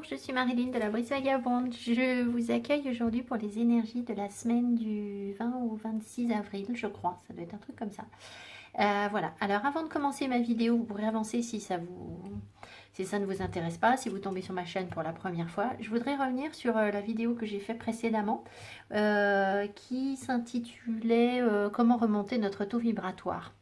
je suis Marilyn de la Brise Vagabonde. Je vous accueille aujourd'hui pour les énergies de la semaine du 20 au 26 avril, je crois. Ça doit être un truc comme ça. Voilà. Alors, avant de commencer ma vidéo, vous pourrez avancer si ça ne vous intéresse pas, si vous tombez sur ma chaîne pour la première fois. Je voudrais revenir sur la vidéo que j'ai faite précédemment qui s'intitulait Comment remonter notre taux vibratoire.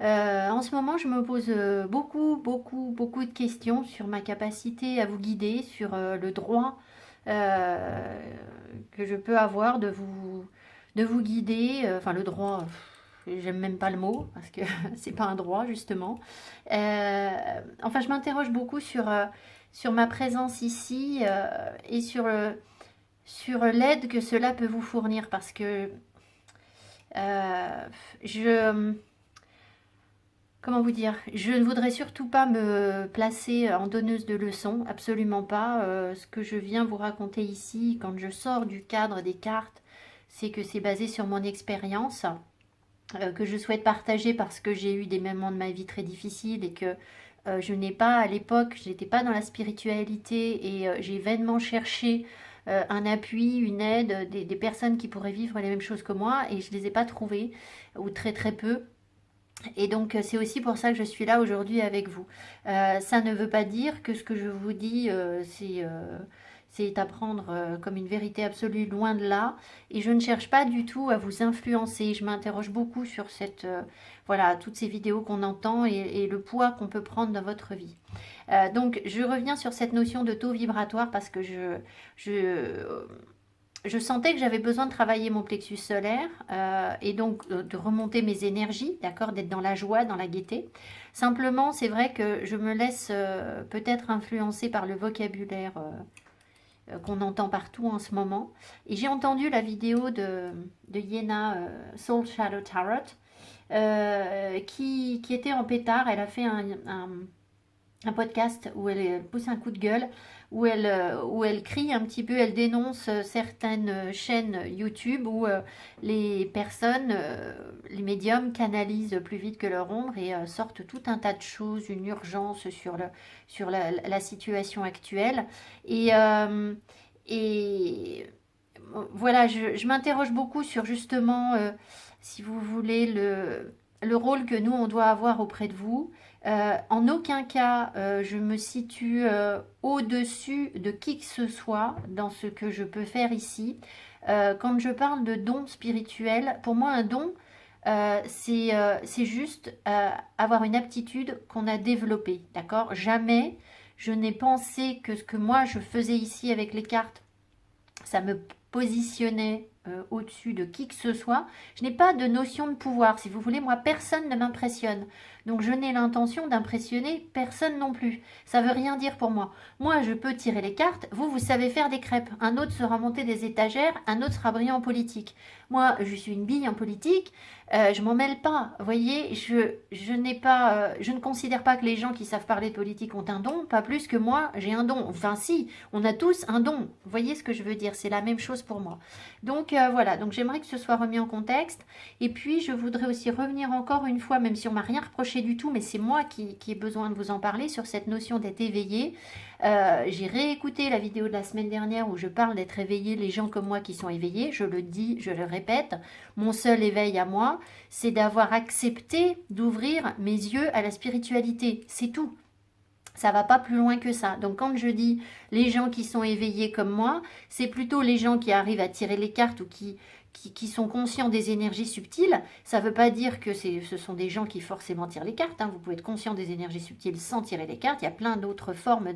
En ce moment, je me pose beaucoup de questions sur ma capacité à vous guider, sur le droit que je peux avoir de vous guider. Enfin, le droit, j'aime même pas le mot parce que c'est pas un droit justement. Enfin, je m'interroge beaucoup sur ma présence ici et sur l'aide que cela peut vous fournir parce que je comment vous dire, je ne voudrais surtout pas me placer en donneuse de leçons, absolument pas. Ce que je viens vous raconter ici, quand je sors du cadre des cartes, c'est que c'est basé sur mon expérience, que je souhaite partager parce que j'ai eu des moments de ma vie très difficiles et que je n'ai pas, à l'époque, je n'étais pas dans la spiritualité et j'ai vainement cherché un appui, une aide, des personnes qui pourraient vivre les mêmes choses que moi et je ne les ai pas trouvées, ou très peu. Et donc, c'est aussi pour ça que je suis là aujourd'hui avec vous. Ça ne veut pas dire que ce que je vous dis, c'est à prendre comme une vérité absolue, loin de là. Et je ne cherche pas du tout à vous influencer. Je m'interroge beaucoup sur voilà, toutes ces vidéos qu'on entend et le poids qu'on peut prendre dans votre vie. Donc, je reviens sur cette notion de taux vibratoire parce que je sentais que j'avais besoin de travailler mon plexus solaire et donc de remonter mes énergies, d'accord, d'être dans la joie, dans la gaieté. Simplement, c'est vrai que je me laisse peut-être influencer par le vocabulaire qu'on entend partout en ce moment. Et j'ai entendu la vidéo de Yena Soul Shadow Tarot qui était en pétard. Elle a fait un podcast où elle pousse un coup de gueule, où elle crie un petit peu, elle dénonce certaines chaînes YouTube où les personnes, les médiums canalisent plus vite que leur ombre et sortent tout un tas de choses, une urgence sur la situation actuelle. Et voilà, je m'interroge beaucoup sur justement, si vous voulez, le rôle que nous, on doit avoir auprès de vous. En aucun cas, je me situe au-dessus de qui que ce soit dans ce que je peux faire ici. Quand je parle de don spirituel, pour moi, un don, c'est juste avoir une aptitude qu'on a développée, d'accord? Jamais je n'ai pensé que ce que moi je faisais ici avec les cartes, ça me positionnait au-dessus de qui que ce soit. Je n'ai pas de notion de pouvoir, si vous voulez. Moi, personne ne m'impressionne. Donc, je n'ai l'intention d'impressionner personne non plus. Ça veut rien dire pour moi. Moi, je peux tirer les cartes. Vous savez faire des crêpes. Un autre sera monté des étagères. Un autre sera brillant en politique. Moi, je suis une bille en politique. Je m'en mêle pas. Vous voyez, je ne considère pas que les gens qui savent parler de politique ont un don, pas plus que moi, j'ai un don. Enfin, si, on a tous un don. Vous voyez ce que je veux dire? C'est la même chose pour moi. Donc, voilà. Donc, j'aimerais que ce soit remis en contexte. Et puis, je voudrais aussi revenir encore une fois, même si on m'a rien reproché du tout, mais c'est moi qui ai besoin de vous en parler, sur cette notion d'être éveillé. J'ai réécouté la vidéo de la semaine dernière où je parle d'être éveillé, les gens comme moi qui sont éveillés. Je le dis, je le répète. Mon seul éveil à moi, c'est d'avoir accepté d'ouvrir mes yeux à la spiritualité. C'est tout. Ça va pas plus loin que ça. Donc quand je dis les gens qui sont éveillés comme moi, c'est plutôt les gens qui arrivent à tirer les cartes ou qui sont conscients des énergies subtiles. Ça ne veut pas dire que ce sont des gens qui forcément tirent les cartes. Hein. Vous pouvez être conscient des énergies subtiles sans tirer les cartes. Il y a plein d'autres formes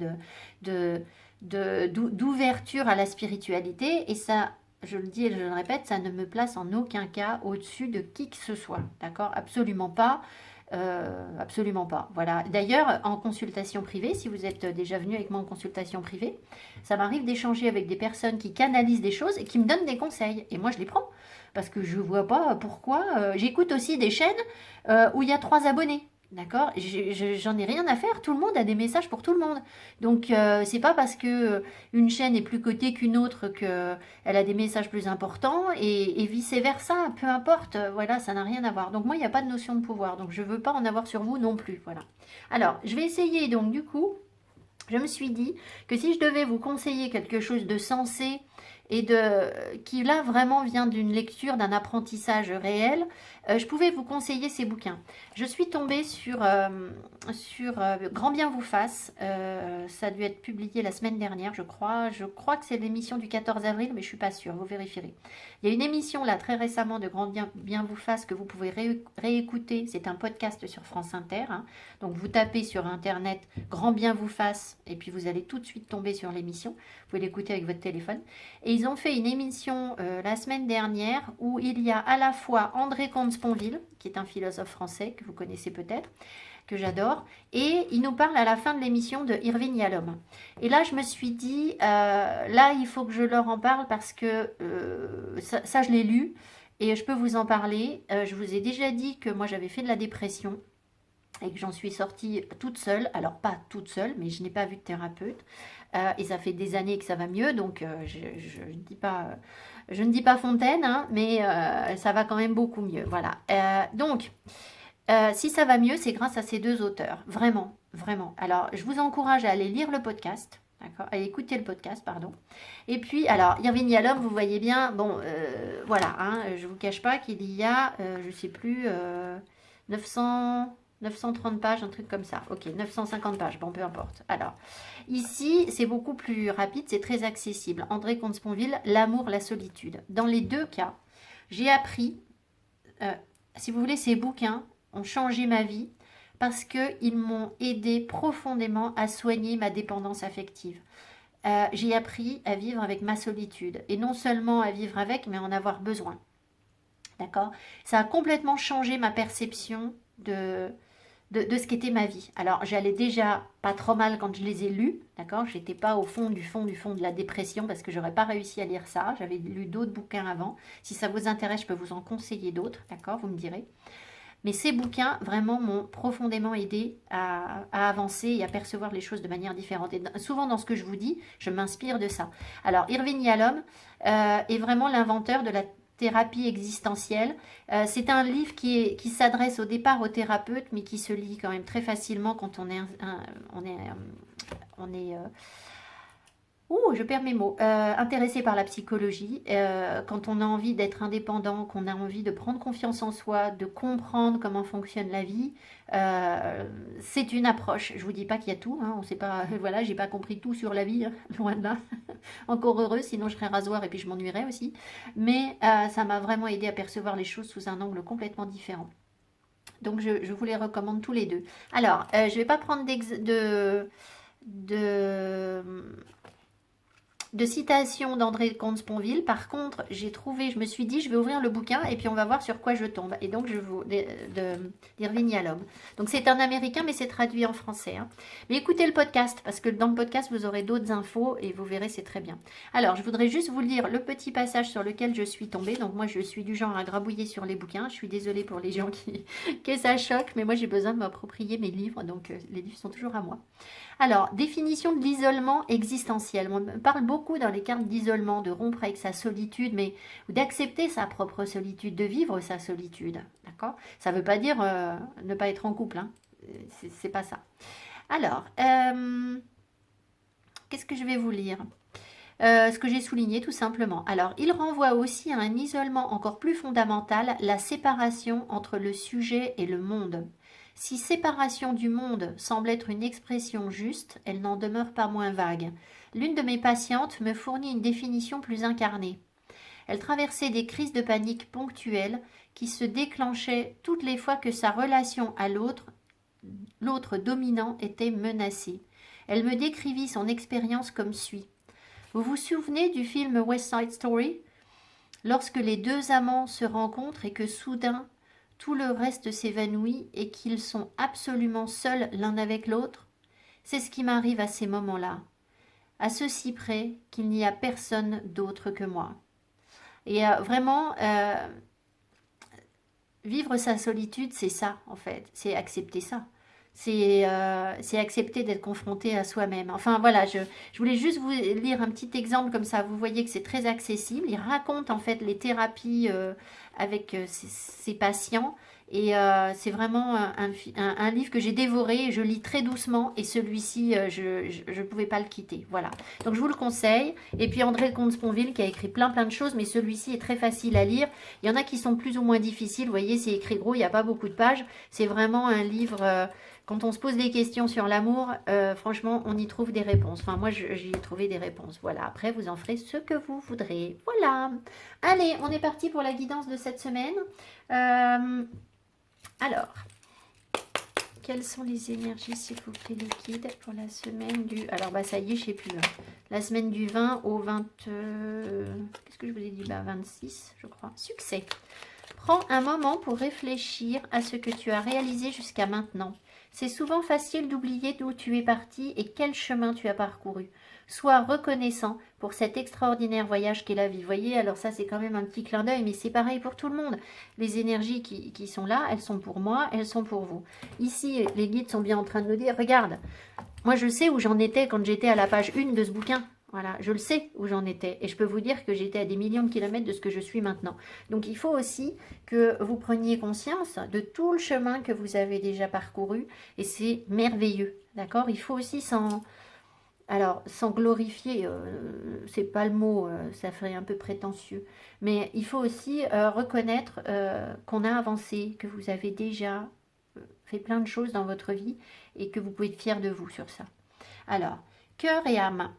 d'ouverture à la spiritualité. Et ça, je le dis et je le répète, ça ne me place en aucun cas au-dessus de qui que ce soit. D'accord? Absolument pas. Absolument pas. Voilà. D'ailleurs, en consultation privée, si vous êtes déjà venu avec moi en consultation privée, ça m'arrive d'échanger avec des personnes qui canalisent des choses et qui me donnent des conseils. Et moi, je les prends parce que je vois pas pourquoi. J'écoute aussi des chaînes où il y a 3 abonnés. D'accord? J'en ai rien à faire. Tout le monde a des messages pour tout le monde. Donc, c'est pas parce que une chaîne est plus cotée qu'une autre qu'elle a des messages plus importants et vice-versa. Peu importe. Voilà, ça n'a rien à voir. Donc, moi, il n'y a pas de notion de pouvoir. Donc, je veux pas en avoir sur vous non plus. Voilà. Alors, je vais essayer donc, du coup, Je me suis dit que si je devais vous conseiller quelque chose de sensé et qui là vraiment vient d'une lecture, d'un apprentissage réel, je pouvais vous conseiller ces bouquins. Je suis tombée sur Grand bien vous fasse. Ça a dû être publié la semaine dernière, je crois. Je crois que c'est l'émission du 14 avril, mais je ne suis pas sûre, vous vérifierez. Il y a une émission là très récemment de Grand bien vous fasse que vous pouvez réécouter. C'est un podcast sur France Inter. Hein. Donc vous tapez sur Internet Grand bien vous fasse et puis vous allez tout de suite tomber sur l'émission. Vous pouvez l'écouter avec votre téléphone. Et ils ont fait une émission la semaine dernière où il y a à la fois André Comte-Sponville, qui est un philosophe français que vous connaissez peut-être, que j'adore, et il nous parle à la fin de l'émission de Irving Yalom. Et là, je me suis dit, là, il faut que je leur en parle parce que ça, je l'ai lu et je peux vous en parler. Je vous ai déjà dit que moi, j'avais fait de la dépression et que j'en suis sortie toute seule. Alors, pas toute seule, mais je n'ai pas vu de thérapeute. Et ça fait des années que ça va mieux, donc je ne dis pas fontaine, hein, mais ça va quand même beaucoup mieux. Voilà. Donc, si ça va mieux, c'est grâce à ces deux auteurs. Vraiment, vraiment. Alors, je vous encourage à aller lire le podcast. D'accord, à écouter le podcast, pardon. Et puis, alors, Irving Yalom, vous voyez bien, bon, voilà, hein, je ne vous cache pas qu'il y a, je ne sais plus, 930 pages, un truc comme ça. Ok, 950 pages, bon, peu importe. Alors, ici, c'est beaucoup plus rapide, c'est très accessible. André Comte-Sponville, L'amour, la solitude. Dans les deux cas, j'ai appris, si vous voulez, ces bouquins ont changé ma vie parce qu'ils m'ont aidé profondément à soigner ma dépendance affective. J'ai appris à vivre avec ma solitude et non seulement à vivre avec, mais à en avoir besoin. D'accord? Ça a complètement changé ma perception de ce qu'était ma vie. Alors, j'allais déjà pas trop mal quand je les ai lus, d'accord? J'étais pas au fond de la dépression parce que j'aurais pas réussi à lire ça. J'avais lu d'autres bouquins avant. Si ça vous intéresse, je peux vous en conseiller d'autres, d'accord? Vous me direz. Mais ces bouquins, vraiment, m'ont profondément aidé à avancer et à percevoir les choses de manière différente. Et souvent, dans ce que je vous dis, je m'inspire de ça. Alors, Irving Yalom est vraiment l'inventeur de la thérapie existentielle. C'est un livre qui s'adresse au départ aux thérapeutes, mais qui se lit quand même très facilement quand je perds mes mots. Intéressé par la psychologie, quand on a envie d'être indépendant, qu'on a envie de prendre confiance en soi, de comprendre comment fonctionne la vie, c'est une approche. Je vous dis pas qu'il y a tout, hein, on sait pas, voilà, j'ai pas compris tout sur la vie, hein, loin de là. Encore heureux, sinon je serais rasoir et puis je m'ennuierais aussi. Mais ça m'a vraiment aidé à percevoir les choses sous un angle complètement différent. Donc je vous les recommande tous les deux. Alors, je vais pas prendre de citation d'André Comte-Sponville. Par contre, je me suis dit, je vais ouvrir le bouquin et puis on va voir sur quoi je tombe. Et donc, d'Irving Yalom. Donc, c'est un américain, mais c'est traduit en français. Hein. Mais écoutez le podcast, parce que dans le podcast, vous aurez d'autres infos et vous verrez, c'est très bien. Alors, je voudrais juste vous lire le petit passage sur lequel je suis tombée. Donc, moi, je suis du genre à grabouiller sur les bouquins. Je suis désolée pour les gens que ça choque, mais moi, j'ai besoin de m'approprier mes livres. Donc, les livres sont toujours à moi. Alors, définition de l'isolement existentiel. On parle beaucoup dans les cartes d'isolement, de rompre avec sa solitude, mais d'accepter sa propre solitude, de vivre sa solitude. D'accord? Ça ne veut pas dire ne pas être en couple. Hein. C'est pas ça. Alors, qu'est-ce que je vais vous lire? Ce que j'ai souligné tout simplement. Alors, il renvoie aussi à un isolement encore plus fondamental, la séparation entre le sujet et le monde. Si séparation du monde semble être une expression juste, elle n'en demeure pas moins vague. L'une de mes patientes me fournit une définition plus incarnée. Elle traversait des crises de panique ponctuelles qui se déclenchaient toutes les fois que sa relation à l'autre dominant, était menacée. Elle me décrivit son expérience comme suit. Vous vous souvenez du film West Side Story? Lorsque les deux amants se rencontrent et que soudain, tout le reste s'évanouit et qu'ils sont absolument seuls l'un avec l'autre, c'est ce qui m'arrive à ces moments-là, à ceci près qu'il n'y a personne d'autre que moi. Et vraiment, vivre sa solitude, c'est ça en fait, c'est accepter ça. C'est accepter d'être confronté à soi-même. Enfin voilà, je voulais juste vous lire un petit exemple comme ça. Vous voyez que c'est très accessible. Il raconte en fait les thérapies avec ses patients Et c'est vraiment un livre que j'ai dévoré. Je lis très doucement et celui-ci, je ne pouvais pas le quitter. Voilà. Donc je vous le conseille. Et puis André Comte-Sponville qui a écrit plein de choses, mais celui-ci est très facile à lire. Il y en a qui sont plus ou moins difficiles. Vous voyez, c'est écrit gros, il n'y a pas beaucoup de pages. C'est vraiment un livre... quand on se pose des questions sur l'amour, franchement, on y trouve des réponses. Enfin, moi, j'y ai trouvé des réponses. Voilà, après, vous en ferez ce que vous voudrez. Voilà. Allez, on est parti pour la guidance de cette semaine. Alors, quelles sont les énergies, s'il vous plaît, les guides pour la semaine du... Alors, bah ça y est, je ne sais plus. Hein. La semaine du 20 au 20... Qu'est-ce que je vous ai dit? Bah 26, je crois. Succès. Prends un moment pour réfléchir à ce que tu as réalisé jusqu'à maintenant. C'est souvent facile d'oublier d'où tu es parti et quel chemin tu as parcouru. Sois reconnaissant pour cet extraordinaire voyage qu'est la vie. Vous voyez, alors ça c'est quand même un petit clin d'œil, mais c'est pareil pour tout le monde. Les énergies qui sont là, elles sont pour moi, elles sont pour vous. Ici, les guides sont bien en train de nous dire, regarde, moi je sais où j'en étais quand j'étais à la page 1 de ce bouquin. Voilà, je le sais où j'en étais. Et je peux vous dire que j'étais à des millions de kilomètres de ce que je suis maintenant. Donc il faut aussi que vous preniez conscience de tout le chemin que vous avez déjà parcouru. Et c'est merveilleux. D'accord? Il faut aussi sans glorifier, c'est pas le mot, ça ferait un peu prétentieux. Mais il faut aussi reconnaître qu'on a avancé, que vous avez déjà fait plein de choses dans votre vie et que vous pouvez être fier de vous sur ça. Alors, cœur et âme.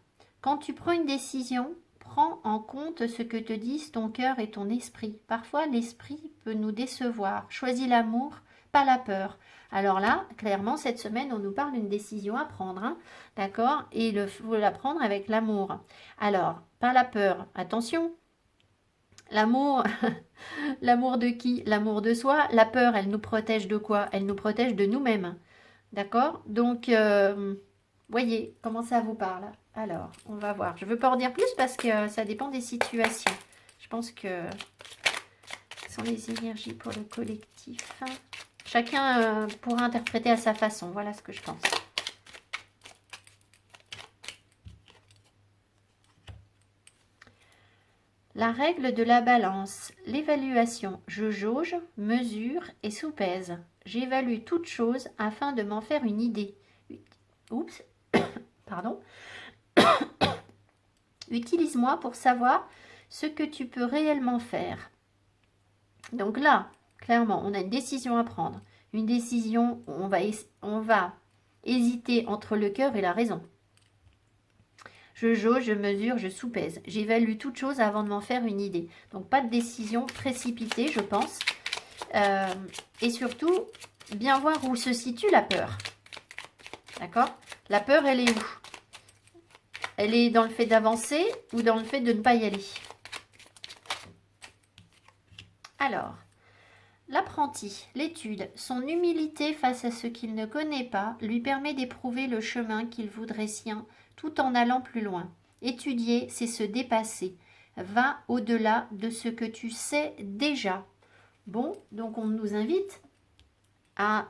Quand tu prends une décision, prends en compte ce que te disent ton cœur et ton esprit. Parfois, l'esprit peut nous décevoir. Choisis l'amour, pas la peur. Alors là, clairement, cette semaine, on nous parle d'une décision à prendre, hein, d'accord? Et il faut la prendre avec l'amour. Alors, pas la peur. Attention, l'amour, l'amour de qui? L'amour de soi. La peur, elle nous protège de quoi? Elle nous protège de nous-mêmes, d'accord? Donc, voyez comment ça vous parle. Alors, on va voir. Je ne veux pas en dire plus parce que ça dépend des situations. Je pense que ce sont les énergies pour le collectif. Chacun pourra interpréter à sa façon. Voilà ce que je pense. La règle de la balance, l'évaluation. Je jauge, mesure et soupèse. J'évalue toute chose afin de m'en faire une idée. Oups, pardon. Utilise-moi pour savoir ce que tu peux réellement faire. Donc là, clairement, on a une décision à prendre. Une décision où on va hésiter entre le cœur et la raison. Je jauge, je mesure, je soupèse. J'évalue toute chose avant de m'en faire une idée. Donc pas de décision précipitée, je pense. Et surtout, bien voir où se situe la peur. D'accord? La peur, elle est où? Elle est dans le fait d'avancer ou dans le fait de ne pas y aller? Alors, l'apprenti, l'étude, son humilité face à ce qu'il ne connaît pas lui permet d'éprouver le chemin qu'il voudrait sien tout en allant plus loin. Étudier, c'est se dépasser. Va au-delà de ce que tu sais déjà. Bon, donc on nous invite à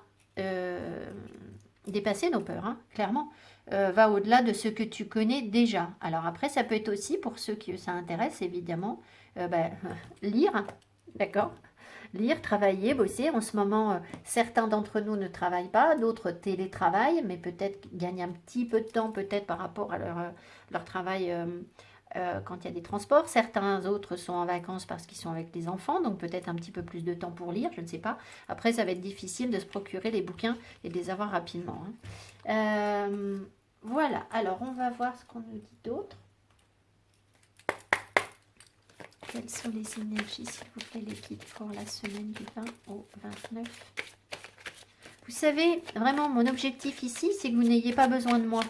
dépasser nos peurs, hein, clairement. Va au-delà de ce que tu connais déjà. Alors après, ça peut être aussi, pour ceux qui ça intéresse, évidemment, lire, d'accord? Lire, travailler, bosser. En ce moment, certains d'entre nous ne travaillent pas, d'autres télétravaillent, mais peut-être gagnent un petit peu de temps, peut-être par rapport à leur travail quand il y a des transports. Certains autres sont en vacances parce qu'ils sont avec les enfants, donc peut-être un petit peu plus de temps pour lire, je ne sais pas. Après, ça va être difficile de se procurer les bouquins et de les avoir rapidement. Hein. Voilà, alors on va voir ce qu'on nous dit d'autre. Quelles sont les énergies, s'il vous plaît, les guides pour la semaine du 20 au 29? Vous savez, vraiment, mon objectif ici, c'est que vous n'ayez pas besoin de moi.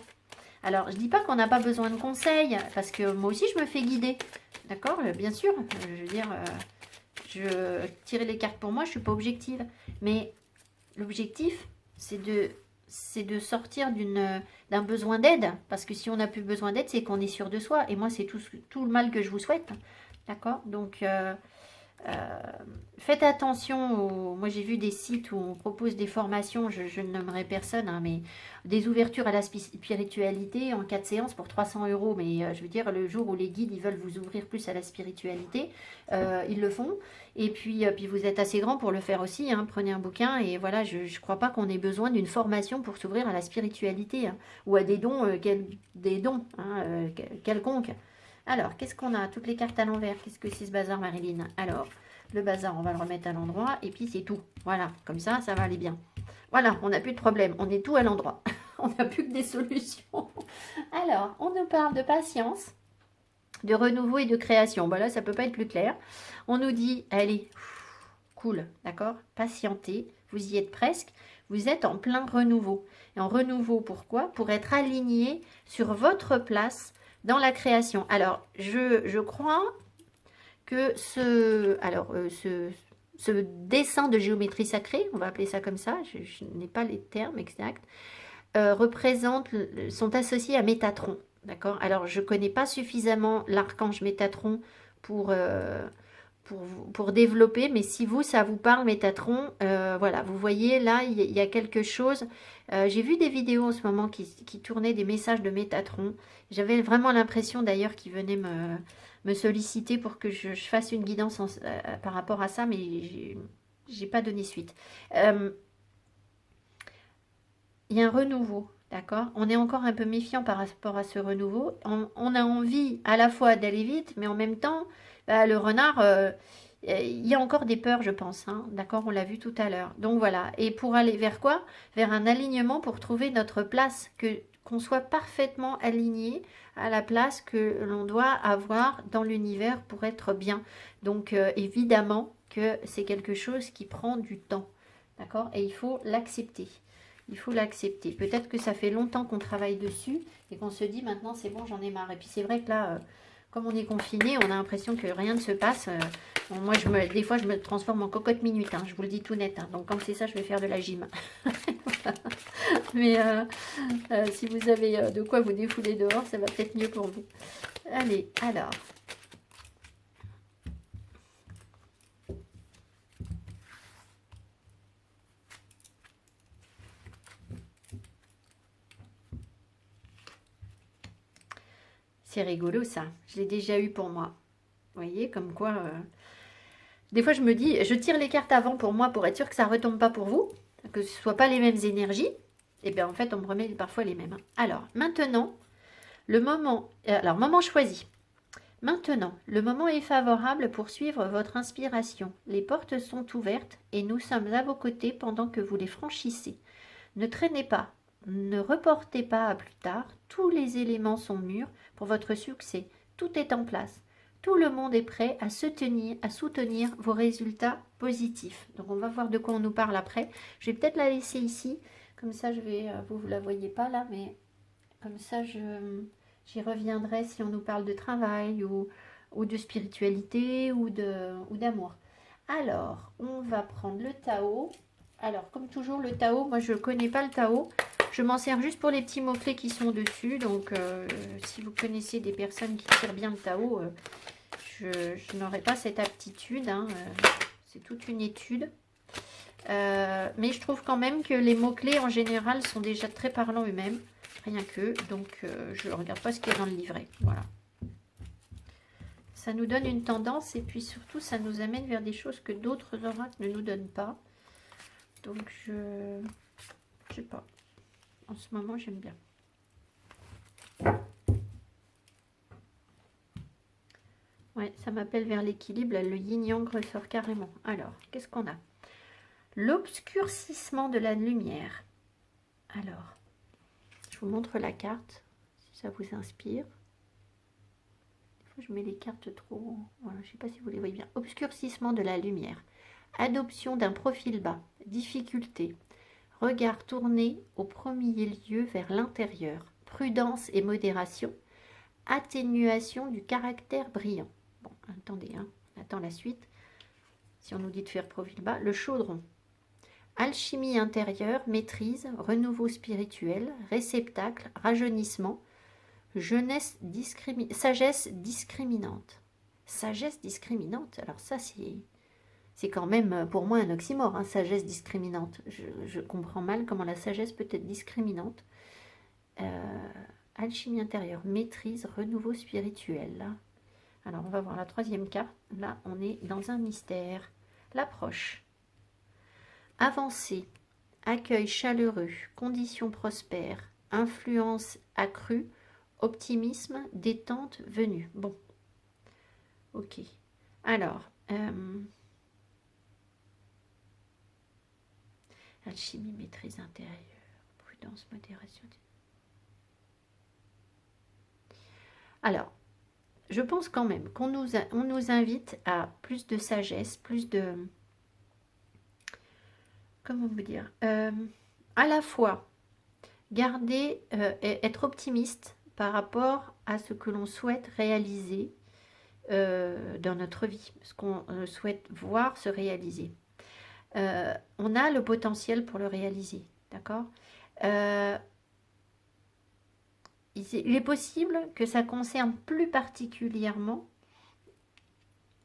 Alors, je ne dis pas qu'on n'a pas besoin de conseils, parce que moi aussi, je me fais guider. D'accord? Bien sûr, je veux dire, je tirer les cartes pour moi, je ne suis pas objective. Mais l'objectif, c'est de sortir d'un besoin d'aide. Parce que si on n'a plus besoin d'aide, c'est qu'on est sûr de soi. Et moi, c'est tout le mal que je vous souhaite. D'accord? Donc, Euh, Faites attention moi j'ai vu des sites où on propose des formations, je ne nommerai personne, hein, mais des ouvertures à la spiritualité en 4 séances pour 300 euros. Mais je veux dire, le jour où les guides ils veulent vous ouvrir plus à la spiritualité, ils le font. Et puis vous êtes assez grand pour le faire aussi, hein. Prenez un bouquin et voilà, je ne crois pas qu'on ait besoin d'une formation pour s'ouvrir à la spiritualité, hein, ou à des dons, des dons, hein, quelconques. Alors, qu'est-ce qu'on a? Toutes les cartes à l'envers. Qu'est-ce que c'est ce bazar, Marilyn? Alors, le bazar, on va le remettre à l'endroit. Et puis, c'est tout. Voilà, comme ça va aller bien. Voilà, on n'a plus de problème. On est tout à l'endroit. On n'a plus que des solutions. Alors, on nous parle de patience, de renouveau et de création. Voilà, ça ne peut pas être plus clair. On nous dit, allez, cool, d'accord? Patientez, vous y êtes presque. Vous êtes en plein renouveau. Et en renouveau, pourquoi? Pour être aligné sur votre place dans la création. Alors, je crois que ce dessin de géométrie sacrée, on va appeler ça comme ça, je n'ai pas les termes exacts, sont associés à Métatron. D'accord? Alors, je ne connais pas suffisamment l'archange Métatron pour, pour développer, mais si vous, ça vous parle, Métatron, voilà, vous voyez, là, il y a quelque chose. J'ai vu des vidéos en ce moment qui tournaient des messages de Métatron. J'avais vraiment l'impression, d'ailleurs, qu'il venait me solliciter pour que je fasse une guidance par rapport à ça, mais j'ai pas donné suite. Il y a un renouveau, d'accord? On est encore un peu méfiant par rapport à ce renouveau. On a envie à la fois d'aller vite, mais en même temps, le renard, il y a encore des peurs, je pense, hein, d'accord? On l'a vu tout à l'heure. Donc voilà. Et pour aller vers quoi? Vers un alignement pour trouver notre place, qu'on soit parfaitement aligné à la place que l'on doit avoir dans l'univers pour être bien. Donc évidemment que c'est quelque chose qui prend du temps, d'accord? Et il faut l'accepter. Il faut l'accepter. Peut-être que ça fait longtemps qu'on travaille dessus et qu'on se dit maintenant c'est bon, j'en ai marre. Et puis c'est vrai que là, comme on est confiné, on a l'impression que rien ne se passe. Bon, moi, des fois, je me transforme en cocotte minute. Hein, je vous le dis tout net. Hein. Donc quand c'est ça, je vais faire de la gym. Mais si vous avez de quoi vous défouler dehors, ça va peut-être mieux pour vous. Allez, alors. C'est rigolo ça. Je l'ai déjà eu pour moi. Vous voyez, comme quoi... Des fois, je me dis, je tire les cartes avant pour moi pour être sûr que ça ne retombe pas pour vous, que ce ne soit pas les mêmes énergies. Et bien, en fait, on me remet parfois les mêmes. Alors, maintenant, le moment... Alors, moment choisi. Maintenant, le moment est favorable pour suivre votre inspiration. Les portes sont ouvertes et nous sommes à vos côtés pendant que vous les franchissez. Ne traînez pas, ne reportez pas à plus tard. Tous les éléments sont mûrs pour votre succès. Tout est en place. Tout le monde est prêt à soutenir vos résultats positifs. Donc on va voir de quoi on nous parle après. Je vais peut-être la laisser ici. Comme ça, vous ne la voyez pas là, mais comme ça, j'y reviendrai si on nous parle de travail ou de spiritualité ou d'amour. Alors, on va prendre le Tao. Alors, comme toujours, le Tao, moi je ne connais pas le Tao. Je m'en sers juste pour les petits mots-clés qui sont dessus. Donc, si vous connaissez des personnes qui tirent bien le Tao, je n'aurai pas cette aptitude. Hein. C'est toute une étude. Mais je trouve quand même que les mots-clés, en général, sont déjà très parlants eux-mêmes. Rien que. Donc, je ne regarde pas ce qu'il y a dans le livret. Voilà. Ça nous donne une tendance et puis surtout, ça nous amène vers des choses que d'autres oracles ne nous donnent pas. Donc, je sais pas. En ce moment, j'aime bien. Ouais, ça m'appelle vers l'équilibre. Le yin-yang ressort carrément. Alors, qu'est-ce qu'on a? L'obscurcissement de la lumière. Alors, je vous montre la carte, si ça vous inspire. Des fois, je mets les cartes trop... Voilà, je ne sais pas si vous les voyez bien. Obscurcissement de la lumière. Adoption d'un profil bas. Difficulté. Regard tourné au premier lieu vers l'intérieur. Prudence et modération. Atténuation du caractère brillant. Bon, attendez, hein, on attend la suite. Si on nous dit de faire profil bas, le chaudron. Alchimie intérieure, maîtrise, renouveau spirituel, réceptacle, rajeunissement, sagesse discriminante. Sagesse discriminante. Alors ça, c'est quand même pour moi un oxymore, hein, sagesse discriminante. Je comprends mal comment la sagesse peut être discriminante. Alchimie intérieure, maîtrise, renouveau spirituel. Alors, on va voir la troisième carte. Là, on est dans un mystère. L'approche. Avancée, accueil chaleureux, conditions prospères, influence accrue, optimisme, détente venue. Bon, ok. Alors, alchimie, maîtrise intérieure, prudence, modération. Alors, je pense quand même qu'on nous invite à plus de sagesse, plus de... Comment vous dire, à la fois garder, être optimiste par rapport à ce que l'on souhaite réaliser dans notre vie, ce qu'on souhaite voir se réaliser. On a le potentiel pour le réaliser, d'accord. Il est possible que ça concerne plus particulièrement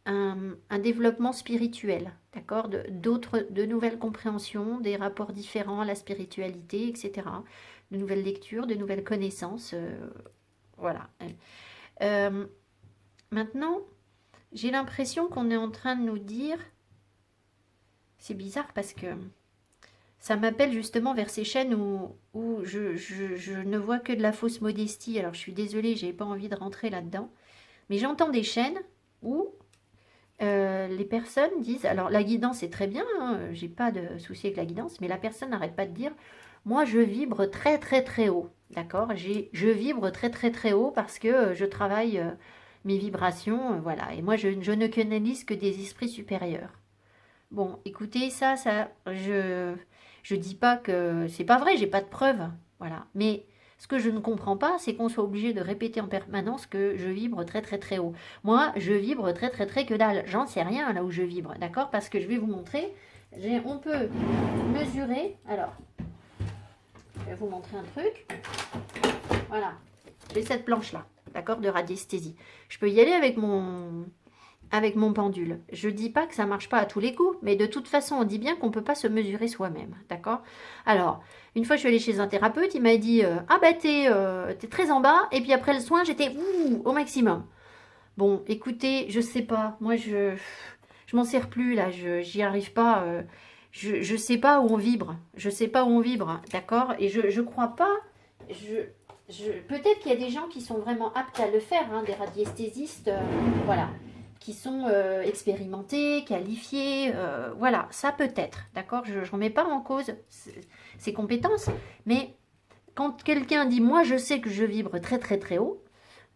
un développement spirituel, d'accord, de nouvelles compréhensions, des rapports différents à la spiritualité, etc. De nouvelles lectures, de nouvelles connaissances, voilà. Maintenant, j'ai l'impression qu'on est en train de nous dire, c'est bizarre parce que ça m'appelle justement vers ces chaînes où je ne vois que de la fausse modestie. Alors je suis désolée, j'ai pas envie de rentrer là-dedans, mais j'entends des chaînes où les personnes disent, alors la guidance est très bien, hein, j'ai pas de souci avec la guidance, mais la personne n'arrête pas de dire, moi je vibre très très très haut, d'accord, je vibre très très très haut parce que je travaille mes vibrations, voilà, et moi je ne canalise que des esprits supérieurs. Bon, écoutez, je dis pas que c'est pas vrai, j'ai pas de preuves, voilà, mais ce que je ne comprends pas, c'est qu'on soit obligé de répéter en permanence que je vibre très très très haut. Moi, je vibre très très très que dalle. J'en sais rien là où je vibre, d'accord? Parce que je vais vous montrer. On peut mesurer. Alors, je vais vous montrer un truc. Voilà. J'ai cette planche-là, d'accord, de radiesthésie. Je peux y aller avec mon pendule. Je dis pas que ça marche pas à tous les coups, mais de toute façon, on dit bien qu'on peut pas se mesurer soi-même, d'accord? Alors, une fois, je suis allée chez un thérapeute, il m'a dit ah bah t'es très en bas, et puis après le soin, j'étais au maximum. Bon, écoutez, je sais pas, moi je m'en sers plus là, j'y arrive pas. Je sais pas où on vibre, je sais pas où on vibre, d'accord? Et je crois pas. Peut-être qu'il y a des gens qui sont vraiment aptes à le faire, hein, des radiesthésistes, voilà, qui sont expérimentés, qualifiés, voilà, ça peut être, d'accord, je ne remets pas en cause ses compétences, mais quand quelqu'un dit, moi je sais que je vibre très très très haut,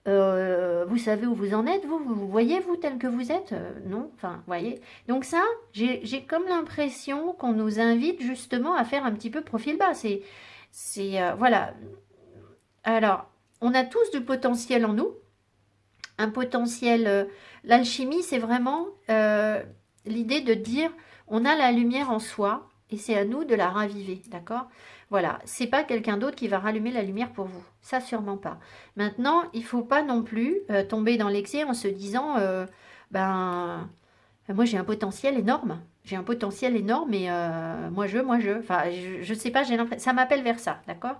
vous savez où vous en êtes, vous voyez vous tel que vous êtes, non, enfin, voyez, donc ça, j'ai comme l'impression qu'on nous invite justement à faire un petit peu profil bas, voilà, alors, on a tous du potentiel en nous, un potentiel. L'alchimie, c'est vraiment l'idée de dire on a la lumière en soi et c'est à nous de la raviver, d'accord? Voilà, c'est pas quelqu'un d'autre qui va rallumer la lumière pour vous, ça sûrement pas. Maintenant, il faut pas non plus tomber dans l'excès en se disant ben moi j'ai un potentiel énorme. J'ai un potentiel énorme et enfin, je sais pas, j'ai l'impression, ça m'appelle vers ça, d'accord?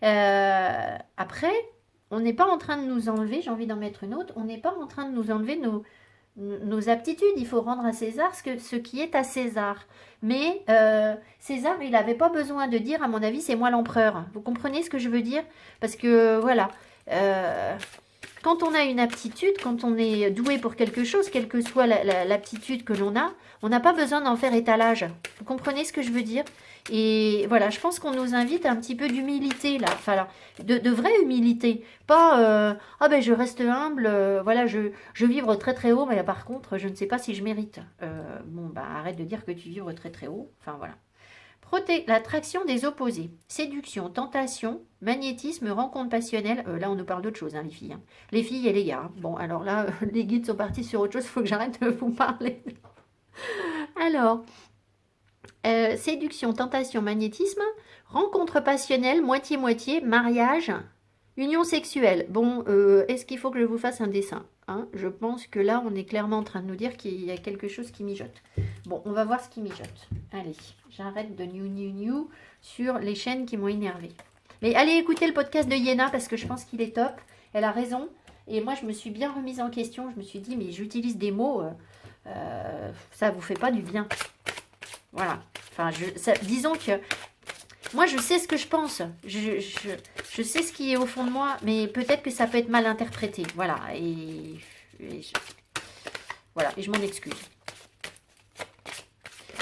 Après, on n'est pas en train de nous enlever, j'ai envie d'en mettre une autre, on n'est pas en train de nous enlever nos aptitudes. Il faut rendre à César ce qui est à César. Mais César, il n'avait pas besoin de dire, à mon avis, c'est moi l'empereur. Vous comprenez ce que je veux dire? Parce que, voilà, quand on a une aptitude, quand on est doué pour quelque chose, quelle que soit l'aptitude que l'on a, on n'a pas besoin d'en faire étalage. Vous comprenez ce que je veux dire? Et voilà, je pense qu'on nous invite à un petit peu d'humilité là, enfin de vraie humilité, pas ah ben je reste humble, voilà je vibre très très haut, mais par contre je ne sais pas si je mérite. Bon bah arrête de dire que tu vibres très très haut, enfin voilà. L'attraction des opposés, séduction, tentation, magnétisme, rencontre passionnelle. Là, on nous parle d'autre chose, hein, les filles. Hein. Les filles et les gars. Hein. Bon, alors là, les guides sont partis sur autre chose, il faut que j'arrête de vous parler. Alors, séduction, tentation, magnétisme, rencontre passionnelle, moitié-moitié, mariage, Union sexuelle. Bon, est-ce qu'il faut que je vous fasse un dessin, hein? Je pense que là, on est clairement en train de nous dire qu'il y a quelque chose qui mijote. Bon, on va voir ce qui mijote. Allez, j'arrête de new sur les chaînes qui m'ont énervé. Mais allez écouter le podcast de Yéna parce que je pense qu'il est top. Elle a raison. Et moi, je me suis bien remise en question. Je me suis dit, mais j'utilise des mots, ça vous fait pas du bien. Voilà. Enfin, disons que moi, je sais ce que je pense. Je sais ce qui est au fond de moi, mais peut-être que ça peut être mal interprété. Voilà. Voilà. Et je m'en excuse.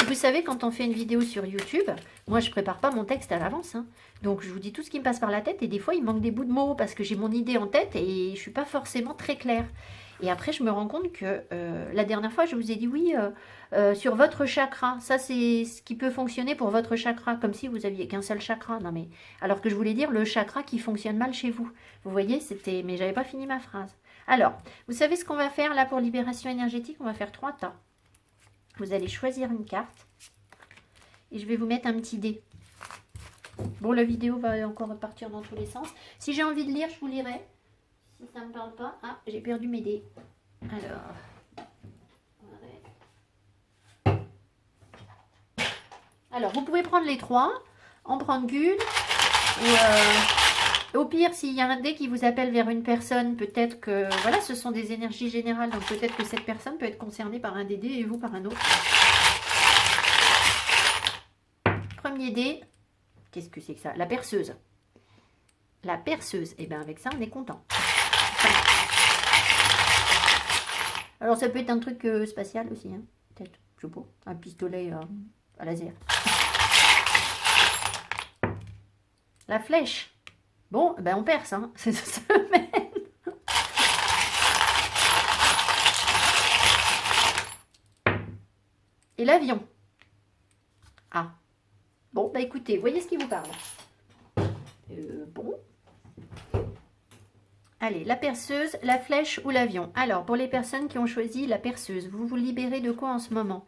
Et vous savez, quand on fait une vidéo sur YouTube, moi, je prépare pas mon texte à l'avance. Hein. Donc, je vous dis tout ce qui me passe par la tête. Et des fois, il manque des bouts de mots parce que j'ai mon idée en tête et je suis pas forcément très claire. Et après, je me rends compte que la dernière fois, je vous ai dit oui, sur votre chakra. Ça, c'est ce qui peut fonctionner pour votre chakra, comme si vous aviez qu'un seul chakra. Non, mais alors que je voulais dire le chakra qui fonctionne mal chez vous. Vous voyez, c'était. Mais j'avais pas fini ma phrase. Alors, vous savez ce qu'on va faire là pour libération énergétique? On va faire 3 tas. Vous allez choisir une carte et je vais vous mettre un petit dé. Bon, la vidéo va encore repartir dans tous les sens. Si j'ai envie de lire, je vous lirai. Si ça ne me parle pas... Ah, j'ai perdu mes dés. Alors, vous pouvez prendre les 3, en prendre qu'une. Au pire, s'il y a un dé qui vous appelle vers une personne, peut-être que... Voilà, ce sont des énergies générales. Donc, peut-être que cette personne peut être concernée par un des dés et vous par un autre. Premier dé. Qu'est-ce que c'est que ça? La perceuse. La perceuse. Et bien, avec ça, on est content. Alors, ça peut être un truc spatial aussi, hein. Peut-être, je sais pas, un pistolet à laser. La flèche. Bon, ben on perce, hein, cette semaine. Et l'avion. Ah. Bon, bah écoutez, voyez ce qui vous parle. Bon. Allez, la perceuse, la flèche ou l'avion. Alors, pour les personnes qui ont choisi la perceuse, vous vous libérez de quoi en ce moment?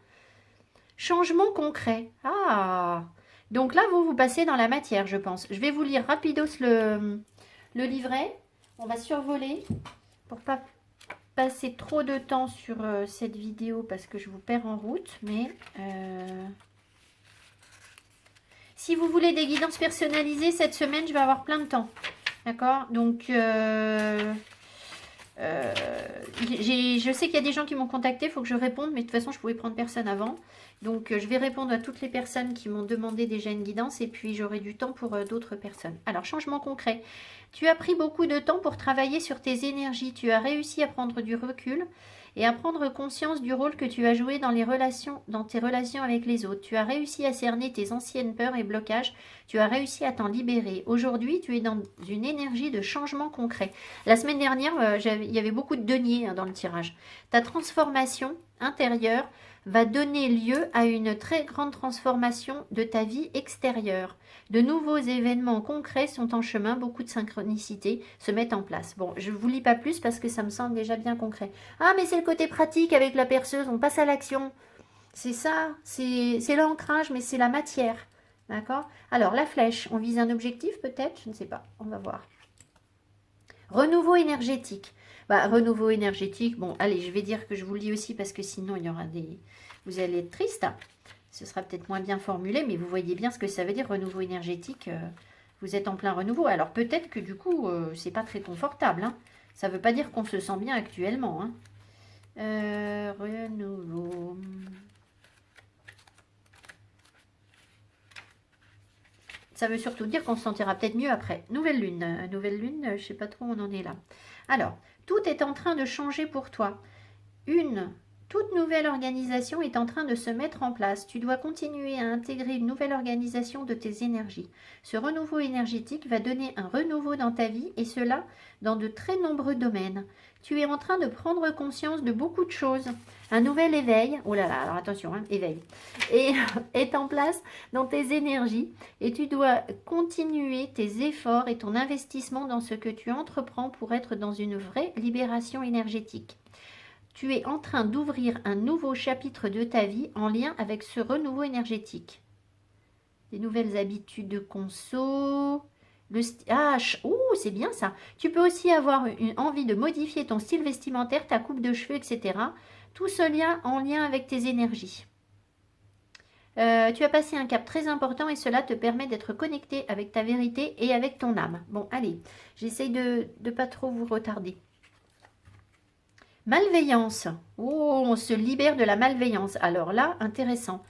Changement concret. Ah! Donc là, vous passez dans la matière, je pense. Je vais vous lire rapidos le livret. On va survoler pour pas passer trop de temps sur cette vidéo parce que je vous perds en route. Mais si vous voulez des guidances personnalisées, cette semaine, je vais avoir plein de temps. D'accord? Donc, je sais qu'il y a des gens qui m'ont contacté, il faut que je réponde, mais de toute façon, je pouvais prendre personne avant. Donc, je vais répondre à toutes les personnes qui m'ont demandé déjà une guidance et puis j'aurai du temps pour d'autres personnes. Alors, changement concret. Tu as pris beaucoup de temps pour travailler sur tes énergies. Tu as réussi à prendre du recul et à prendre conscience du rôle que tu as joué dans tes relations avec les autres. Tu as réussi à cerner tes anciennes peurs et blocages. Tu as réussi à t'en libérer. Aujourd'hui, tu es dans une énergie de changement concret. La semaine dernière, il y avait beaucoup de deniers dans le tirage. Ta transformation intérieure va donner lieu à une très grande transformation de ta vie extérieure. De nouveaux événements concrets sont en chemin, beaucoup de synchronicités se mettent en place. Bon, je ne vous lis pas plus parce que ça me semble déjà bien concret. Ah, mais c'est le côté pratique avec la perceuse, on passe à l'action. C'est ça, c'est l'ancrage, mais c'est la matière. D'accord? Alors, la flèche, on vise un objectif peut-être? Je ne sais pas, on va voir. Renouveau énergétique. Bah, renouveau énergétique, bon, allez, je vais dire que je vous le lis aussi parce que sinon, il y aura des... Vous allez être triste. Ce sera peut-être moins bien formulé, mais vous voyez bien ce que ça veut dire, renouveau énergétique. Vous êtes en plein renouveau. Alors, peut-être que du coup, c'est pas très confortable. Hein. Ça ne veut pas dire qu'on se sent bien actuellement. Hein. Renouveau... Ça veut surtout dire qu'on se sentira peut-être mieux après. Nouvelle lune. Nouvelle lune, je ne sais pas trop où on en est là. Alors, tout est en train de changer pour toi. Une toute nouvelle organisation est en train de se mettre en place. Tu dois continuer à intégrer une nouvelle organisation de tes énergies. Ce renouveau énergétique va donner un renouveau dans ta vie et cela dans de très nombreux domaines. Tu es en train de prendre conscience de beaucoup de choses. Un nouvel éveil, oh là là, alors attention, hein, éveil, est en place dans tes énergies et tu dois continuer tes efforts et ton investissement dans ce que tu entreprends pour être dans une vraie libération énergétique. Tu es en train d'ouvrir un nouveau chapitre de ta vie en lien avec ce renouveau énergétique. Des nouvelles habitudes de conso, ouh, c'est bien ça. Tu peux aussi avoir une envie de modifier ton style vestimentaire, ta coupe de cheveux, etc. Tout ce lien en lien avec tes énergies. Tu as passé un cap très important et cela te permet d'être connecté avec ta vérité et avec ton âme. Bon, allez, j'essaye de ne pas trop vous retarder. Malveillance. Oh, on se libère de la malveillance. Alors là, intéressant.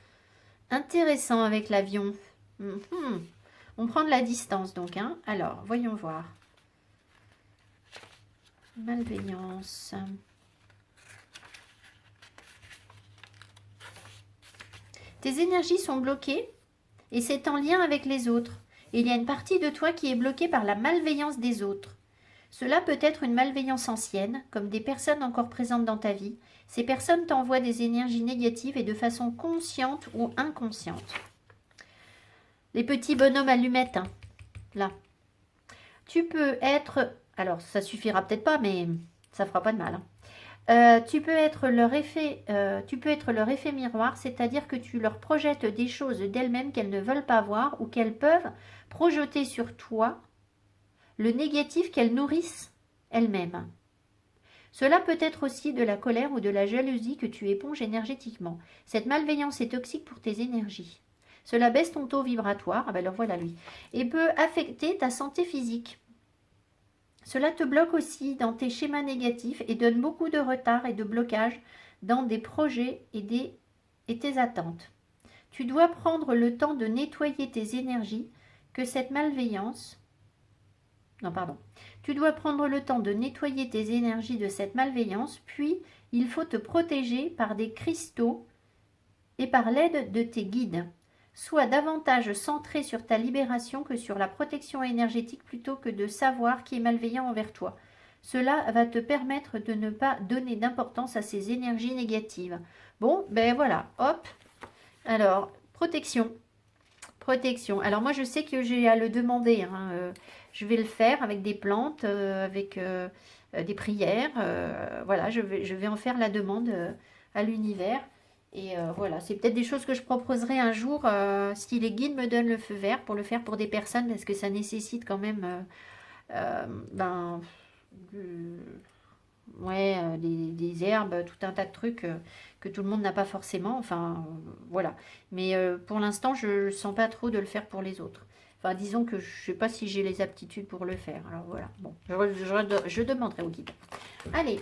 Intéressant avec l'avion. On prend de la distance donc. Hein. Alors, voyons voir. Malveillance. Tes énergies sont bloquées et c'est en lien avec les autres. Il y a une partie de toi qui est bloquée par la malveillance des autres. Cela peut être une malveillance ancienne, comme des personnes encore présentes dans ta vie. Ces personnes t'envoient des énergies négatives et de façon consciente ou inconsciente. Les petits bonhommes allumettes, hein, là. Tu peux être... Alors, ça suffira peut-être pas, mais ça fera pas de mal. Hein. Tu peux être leur effet miroir, c'est-à-dire que tu leur projettes des choses d'elles-mêmes qu'elles ne veulent pas voir ou qu'elles peuvent projeter sur toi le négatif qu'elles nourrissent elles-mêmes. Cela peut être aussi de la colère ou de la jalousie que tu éponges énergétiquement. Cette malveillance est toxique pour tes énergies. Cela baisse ton taux vibratoire, ah ben alors voilà lui, et peut affecter ta santé physique. Cela te bloque aussi dans tes schémas négatifs et donne beaucoup de retard et de blocage dans des projets et tes attentes. Tu dois prendre le temps de nettoyer tes énergies que cette malveillance... Non, pardon. Tu dois prendre le temps de nettoyer tes énergies de cette malveillance, puis il faut te protéger par des cristaux et par l'aide de tes guides. Sois davantage centré sur ta libération que sur la protection énergétique plutôt que de savoir qui est malveillant envers toi. Cela va te permettre de ne pas donner d'importance à ces énergies négatives. Bon, ben voilà, hop. Alors, protection. Protection. Alors moi, je sais que j'ai à le demander. Hein. Je vais le faire avec des plantes, avec des prières. Voilà, je vais en faire la demande à l'univers. Et voilà, c'est peut-être des choses que je proposerai un jour si les guides me donnent le feu vert pour le faire pour des personnes parce que ça nécessite quand même des herbes, tout un tas de trucs que tout le monde n'a pas forcément. Enfin, voilà. Mais pour l'instant, je ne sens pas trop de le faire pour les autres. Enfin, disons que je ne sais pas si j'ai les aptitudes pour le faire. Alors voilà, bon, je demanderai au guide. Allez,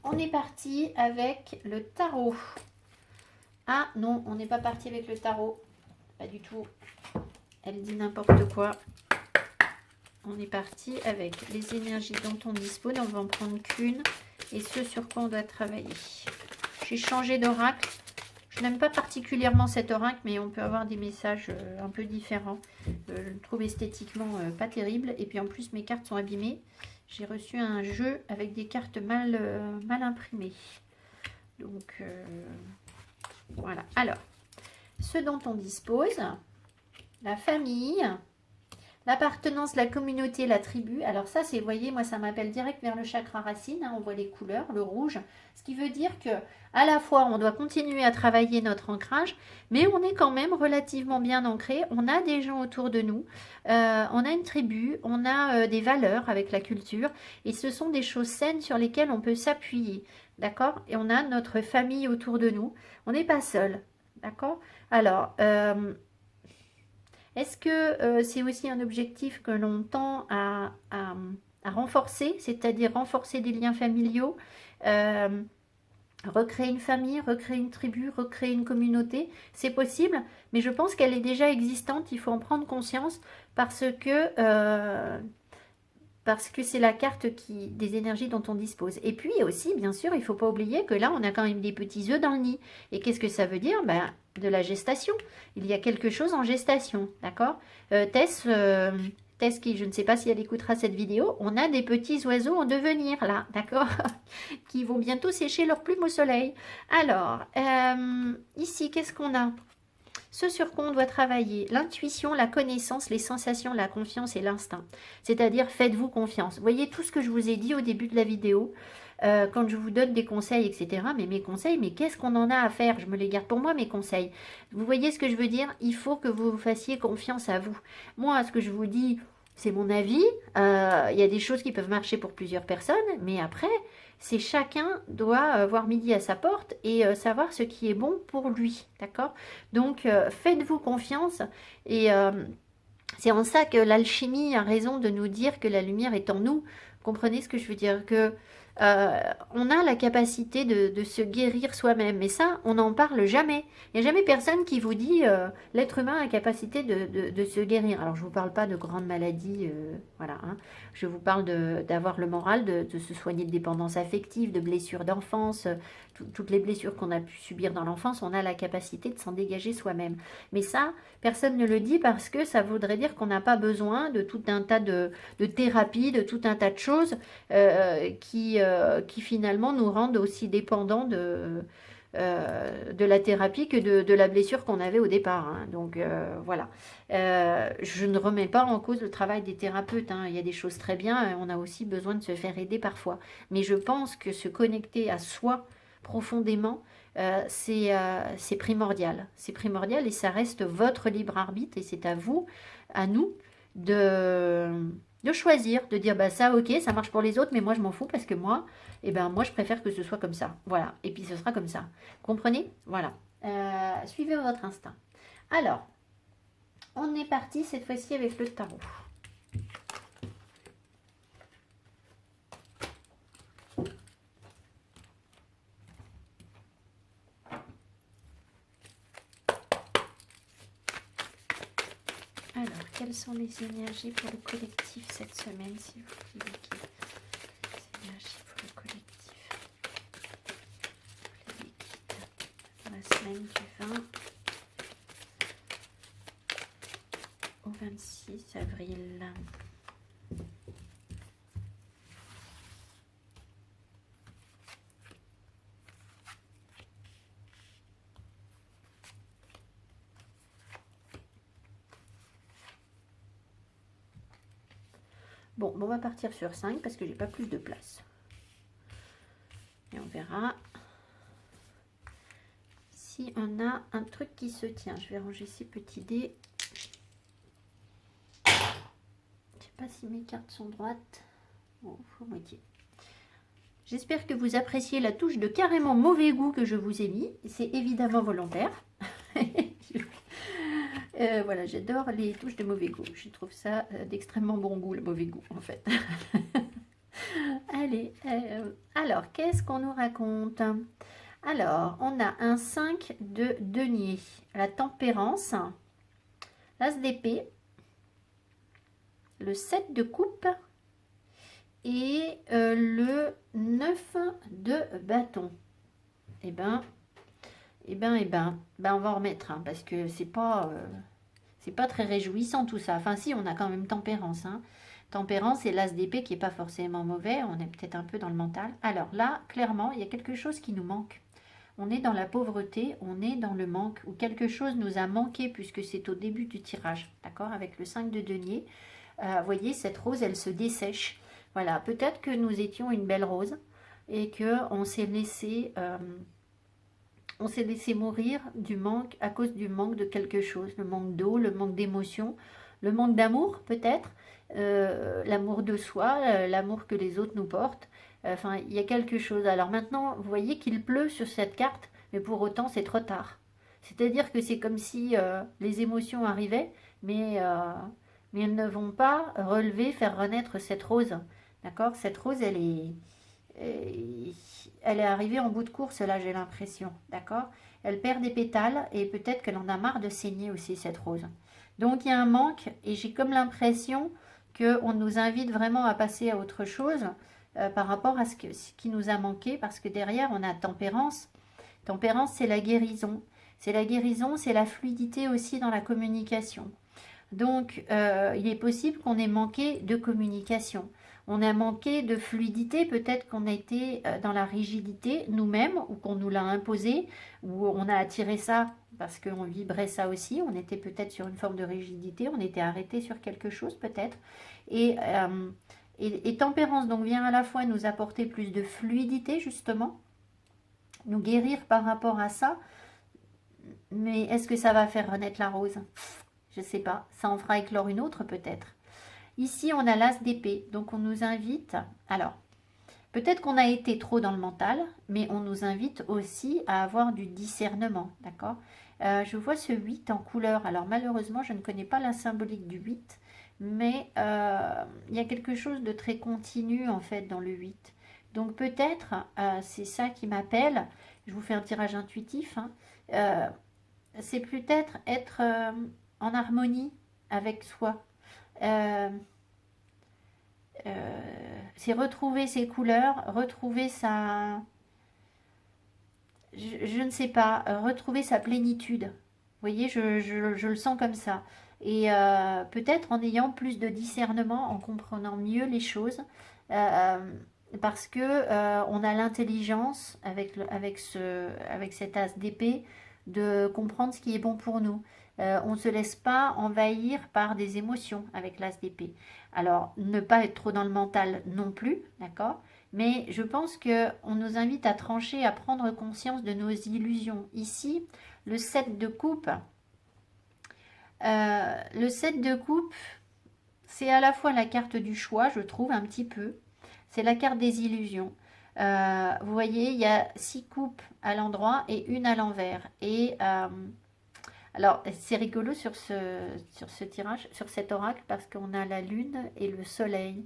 on est parti avec le tarot. Ah non, on n'est pas parti avec le tarot. Pas du tout. Elle dit n'importe quoi. On est parti avec les énergies dont on dispose. On va en prendre qu'une. Et ce sur quoi on doit travailler. J'ai changé d'oracle. Je n'aime pas particulièrement cet oracle, mais on peut avoir des messages un peu différents. Je le trouve esthétiquement pas terrible. Et puis en plus, mes cartes sont abîmées. J'ai reçu un jeu avec des cartes mal imprimées. Donc, voilà. Alors, ce dont on dispose, la famille, l'appartenance, la communauté, la tribu. Alors ça, c'est, vous voyez, moi, ça m'appelle direct vers le chakra racine. Hein, on voit les couleurs, le rouge. Ce qui veut dire que à la fois, on doit continuer à travailler notre ancrage, mais on est quand même relativement bien ancré. On a des gens autour de nous. On a une tribu. On a des valeurs avec la culture. Et ce sont des choses saines sur lesquelles on peut s'appuyer. D'accord? Et on a notre famille autour de nous. On n'est pas seul. D'accord? Alors... est-ce que c'est aussi un objectif que l'on tend à renforcer, c'est-à-dire renforcer des liens familiaux, recréer une famille, recréer une tribu, recréer une communauté? C'est possible, mais je pense qu'elle est déjà existante, il faut en prendre conscience parce que c'est la carte des énergies dont on dispose. Et puis aussi, bien sûr, il ne faut pas oublier que là, on a quand même des petits œufs dans le nid. Et qu'est-ce que ça veut dire? De la gestation. Il y a quelque chose en gestation, d'accord? Tess, qui, je ne sais pas si elle écoutera cette vidéo, on a des petits oiseaux en devenir, là, d'accord? Qui vont bientôt sécher leurs plumes au soleil. Alors, ici, qu'est-ce qu'on a? Ce sur quoi on doit travailler, l'intuition, la connaissance, les sensations, la confiance et l'instinct. C'est-à-dire, faites-vous confiance. Vous voyez tout ce que je vous ai dit au début de la vidéo, quand je vous donne des conseils, etc. Mais mes conseils, mais qu'est-ce qu'on en a à faire? Je me les garde pour moi, mes conseils. Vous voyez ce que je veux dire? Il faut que vous fassiez confiance à vous. Moi, ce que je vous dis, c'est mon avis. Il y a des choses qui peuvent marcher pour plusieurs personnes, mais après, c'est chacun doit avoir midi à sa porte et savoir ce qui est bon pour lui. D'accord? Donc, faites-vous confiance et c'est en ça que l'alchimie a raison de nous dire que la lumière est en nous. Comprenez ce que je veux dire? Que on a la capacité de se guérir soi-même. Mais ça, on n'en parle jamais. Il n'y a jamais personne qui vous dit l'être humain a la capacité de se guérir. Alors, je ne vous parle pas de grandes maladies, voilà. Hein. Je vous parle d'avoir le moral, de se soigner de dépendance affective, de blessures d'enfance. Toutes les blessures qu'on a pu subir dans l'enfance, on a la capacité de s'en dégager soi-même. Mais ça, personne ne le dit parce que ça voudrait dire qu'on n'a pas besoin de tout un tas de thérapies, de tout un tas de choses qui finalement nous rendent aussi dépendants de la thérapie que de la blessure qu'on avait au départ. Hein. Donc voilà. Je ne remets pas en cause le travail des thérapeutes. Hein. Il y a des choses très bien. On a aussi besoin de se faire aider parfois. Mais je pense que se connecter à soi profondément, c'est primordial. C'est primordial et ça reste votre libre arbitre et c'est à vous, à nous, de choisir, de dire bah ça ok, ça marche pour les autres, mais moi je m'en fous parce que moi, moi je préfère que ce soit comme ça. Voilà, et puis ce sera comme ça. Comprenez? Voilà. Suivez votre instinct. Alors, on est parti cette fois-ci avec le tarot. Alors, quelles sont les énergies pour le collectif cette semaine, s'il vous plaît? Les énergies pour le collectif. Les liquides. La semaine du 20 au 26 avril. Bon, on va partir sur 5 parce que j'ai pas plus de place. Et on verra si on a un truc qui se tient. Je vais ranger ces petits dés. Je sais pas si mes cartes sont droites. Bon, faut moitié. J'espère que vous appréciez la touche de carrément mauvais goût que je vous ai mis. C'est évidemment volontaire. Voilà, j'adore les touches de mauvais goût. Je trouve ça d'extrêmement bon goût, le mauvais goût, en fait. Allez, alors, qu'est-ce qu'on nous raconte? Alors, on a un 5 de denier, la tempérance, l'as d'épée, le 7 de coupe et le 9 de bâton. On va en remettre, hein, parce que c'est pas très réjouissant tout ça. Enfin si, on a quand même tempérance. Hein. Tempérance et l'as d'épée qui n'est pas forcément mauvais. On est peut-être un peu dans le mental. Alors là, clairement, il y a quelque chose qui nous manque. On est dans la pauvreté, on est dans le manque, ou quelque chose nous a manqué puisque c'est au début du tirage. D'accord? Avec le 5 de denier. Vous voyez, cette rose, elle se dessèche. Voilà, peut-être que nous étions une belle rose et qu'on s'est laissé... on s'est laissé mourir du manque à cause du manque de quelque chose, le manque d'eau, le manque d'émotion, le manque d'amour peut-être, l'amour de soi, l'amour que les autres nous portent. Enfin, il y a quelque chose. Alors maintenant, vous voyez qu'il pleut sur cette carte, mais pour autant, c'est trop tard. C'est-à-dire que c'est comme si les émotions arrivaient, mais elles ne vont pas relever, faire renaître cette rose. D'accord? Cette rose, elle est arrivée en bout de course, là, j'ai l'impression. D'accord? Elle perd des pétales et peut-être qu'elle en a marre de saigner aussi, cette rose. Donc, il y a un manque et j'ai comme l'impression qu'on nous invite vraiment à passer à autre chose par rapport à ce qui nous a manqué, parce que derrière, on a tempérance. Tempérance, c'est la guérison. C'est la guérison, c'est la fluidité aussi dans la communication. Donc, il est possible qu'on ait manqué de communication. On a manqué de fluidité, peut-être qu'on a été dans la rigidité nous-mêmes, ou qu'on nous l'a imposé, ou on a attiré ça parce qu'on vibrait ça aussi, on était peut-être sur une forme de rigidité, on était arrêté sur quelque chose peut-être. Et tempérance donc vient à la fois nous apporter plus de fluidité justement, nous guérir par rapport à ça, mais est-ce que ça va faire renaître la rose? Je ne sais pas, ça en fera éclore une autre peut-être. Ici on a l'as d'épée, donc on nous invite, alors peut-être qu'on a été trop dans le mental, mais on nous invite aussi à avoir du discernement, d'accord? Je vois ce 8 en couleur, alors malheureusement je ne connais pas la symbolique du 8, mais il y a quelque chose de très continu en fait dans le 8. Donc peut-être, c'est ça qui m'appelle, je vous fais un tirage intuitif, hein, c'est peut-être être, en harmonie avec soi. Euh, c'est retrouver ses couleurs, retrouver sa... Je ne sais pas, retrouver sa plénitude. Vous voyez, je le sens comme ça. Et peut-être en ayant plus de discernement, en comprenant mieux les choses, euh, parce que on a l'intelligence avec cet as d'épée de comprendre ce qui est bon pour nous. On ne se laisse pas envahir par des émotions avec l'as d'épée. Alors, ne pas être trop dans le mental non plus, d'accord? Mais je pense qu'on nous invite à trancher, à prendre conscience de nos illusions. Ici, le 7 de coupe, le 7 de coupe, c'est à la fois la carte du choix, je trouve, un petit peu. C'est la carte des illusions. Vous voyez, il y a 6 coupes à l'endroit et une à l'envers. Et alors, c'est rigolo sur ce tirage, sur cet oracle, parce qu'on a la lune et le soleil.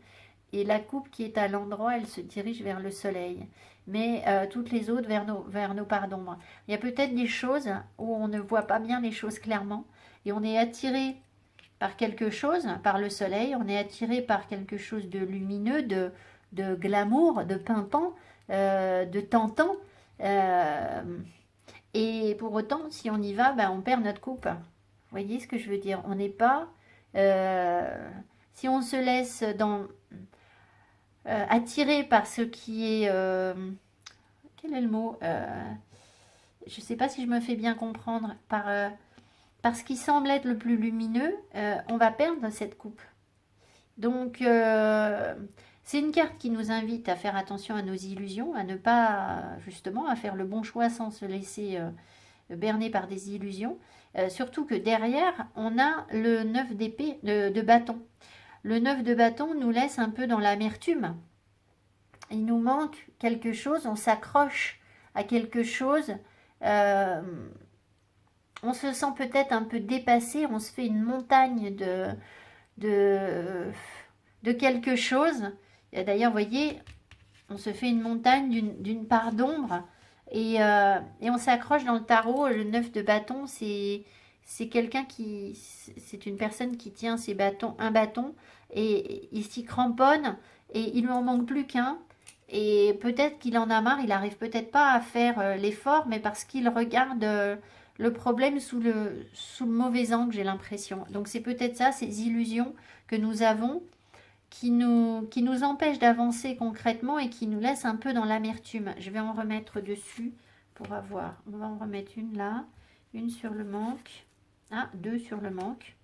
Et la coupe qui est à l'endroit, elle se dirige vers le soleil. Mais toutes les autres vers nos parts d'ombre. Il y a peut-être des choses où on ne voit pas bien les choses clairement. Et on est attiré par quelque chose, par le soleil. On est attiré par quelque chose de lumineux, de glamour, de pimpant, de tentant. Euh, et pour autant, si on y va, ben, on perd notre coupe. Vous voyez ce que je veux dire? On n'est pas... si on se laisse attiré par ce qui est... quel est le mot? Je ne sais pas si je me fais bien comprendre. Par ce qui semble être le plus lumineux, on va perdre cette coupe. Donc, c'est une carte qui nous invite à faire attention à nos illusions, à ne pas, justement, à faire le bon choix sans se laisser berner par des illusions. Surtout que derrière, on a le 9 d'épée, de bâton. Le 9 de bâton nous laisse un peu dans l'amertume. Il nous manque quelque chose, on s'accroche à quelque chose. euh, on se sent peut-être un peu dépassé, on se fait une montagne de, de quelque chose. D'ailleurs, vous voyez, on se fait une montagne d'une part d'ombre et on s'accroche dans le tarot. Le 9 de bâton, c'est quelqu'un qui... C'est une personne qui tient un bâton et il s'y cramponne et il lui en manque plus qu'un. Et peut-être qu'il en a marre, il arrive peut-être pas à faire l'effort, mais parce qu'il regarde le problème sous le mauvais angle, j'ai l'impression. Donc c'est peut-être ça, ces illusions que nous avons, qui nous empêchent d'avancer concrètement et qui nous laissent un peu dans l'amertume. Je vais en remettre dessus pour avoir. On va en remettre une là, une sur le manque, deux sur le manque.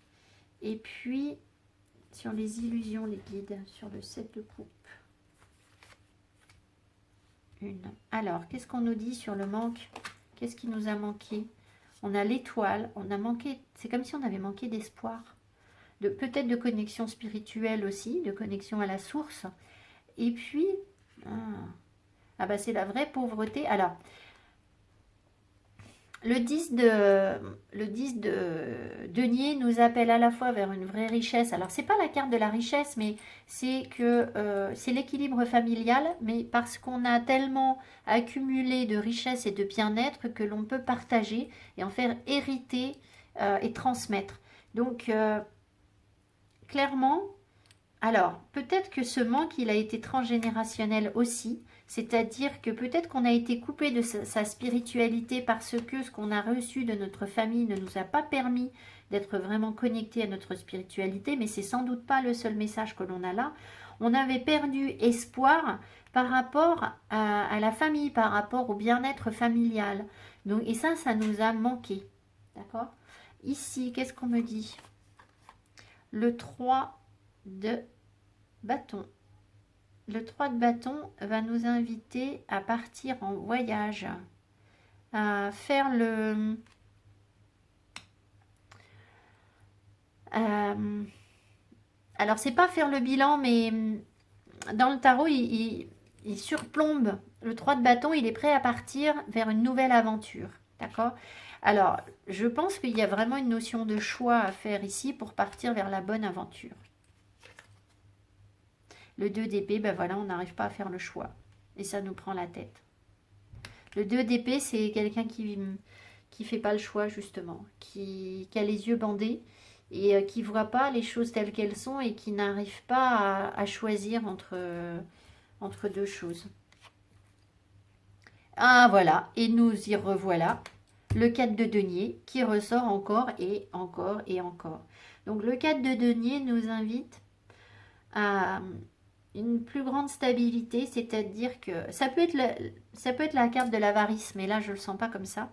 Et puis sur les illusions, les guides, sur le 7 de coupe. Une. Alors, qu'est-ce qu'on nous dit sur le manque? Qu'est-ce qui nous a manqué? On a l'étoile, on a manqué, c'est comme si on avait manqué d'espoir, peut-être de connexion spirituelle aussi, de connexion à la source. Et puis, bah c'est la vraie pauvreté. Alors, le 10 de denier nous appelle à la fois vers une vraie richesse. Alors, c'est pas la carte de la richesse, mais c'est que c'est l'équilibre familial, mais parce qu'on a tellement accumulé de richesse et de bien-être que l'on peut partager et en faire hériter et transmettre. Donc, clairement, alors, peut-être que ce manque, il a été transgénérationnel aussi, c'est-à-dire que peut-être qu'on a été coupé de sa spiritualité parce que ce qu'on a reçu de notre famille ne nous a pas permis d'être vraiment connecté à notre spiritualité, mais c'est sans doute pas le seul message que l'on a là. On avait perdu espoir par rapport à la famille, par rapport au bien-être familial. Donc, et ça nous a manqué. D'accord? Ici, qu'est-ce qu'on me dit? Le 3 de bâton. Le 3 de bâton va nous inviter à partir en voyage, à faire le... alors, c'est pas faire le bilan, mais dans le tarot, il surplombe. Le 3 de bâton, il est prêt à partir vers une nouvelle aventure. D'accord? Alors, je pense qu'il y a vraiment une notion de choix à faire ici pour partir vers la bonne aventure. Le 2 d'épée, ben voilà, on n'arrive pas à faire le choix. Et ça nous prend la tête. Le 2 d'épée, c'est quelqu'un qui fait pas le choix, justement. Qui a les yeux bandés et qui ne voit pas les choses telles qu'elles sont et qui n'arrive pas à choisir entre deux choses. Ah, voilà. Et nous y revoilà. Le 4 de denier qui ressort encore et encore et encore. Donc, le 4 de denier nous invite à une plus grande stabilité, c'est-à-dire que ça peut être la carte de l'avarice, mais là je le sens pas comme ça,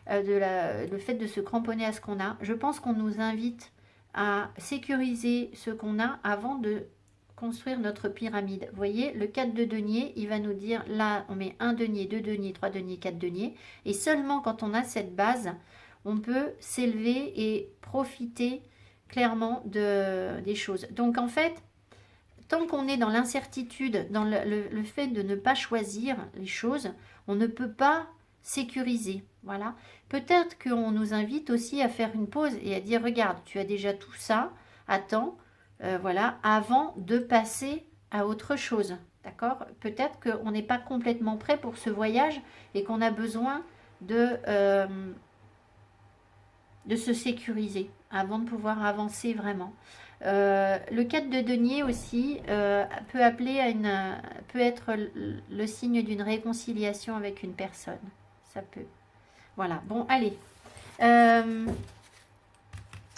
le fait de se cramponner à ce qu'on a. Je pense qu'on nous invite à sécuriser ce qu'on a avant de construire notre pyramide. Vous voyez, le 4 de denier, il va nous dire, là on met 1 denier, 2 deniers, 3 deniers, 4 deniers, et seulement quand on a cette base, on peut s'élever et profiter clairement des choses. Donc en fait, tant qu'on est dans l'incertitude, dans le fait de ne pas choisir les choses, on ne peut pas sécuriser. Voilà. Peut-être qu'on nous invite aussi à faire une pause et à dire, regarde, tu as déjà tout ça, attends, voilà, avant de passer à autre chose. D'accord? Peut-être qu'on n'est pas complètement prêt pour ce voyage et qu'on a besoin de se sécuriser avant de pouvoir avancer vraiment. Le 4 de denier aussi peut être le signe d'une réconciliation avec une personne. Ça peut. Voilà. Bon, allez.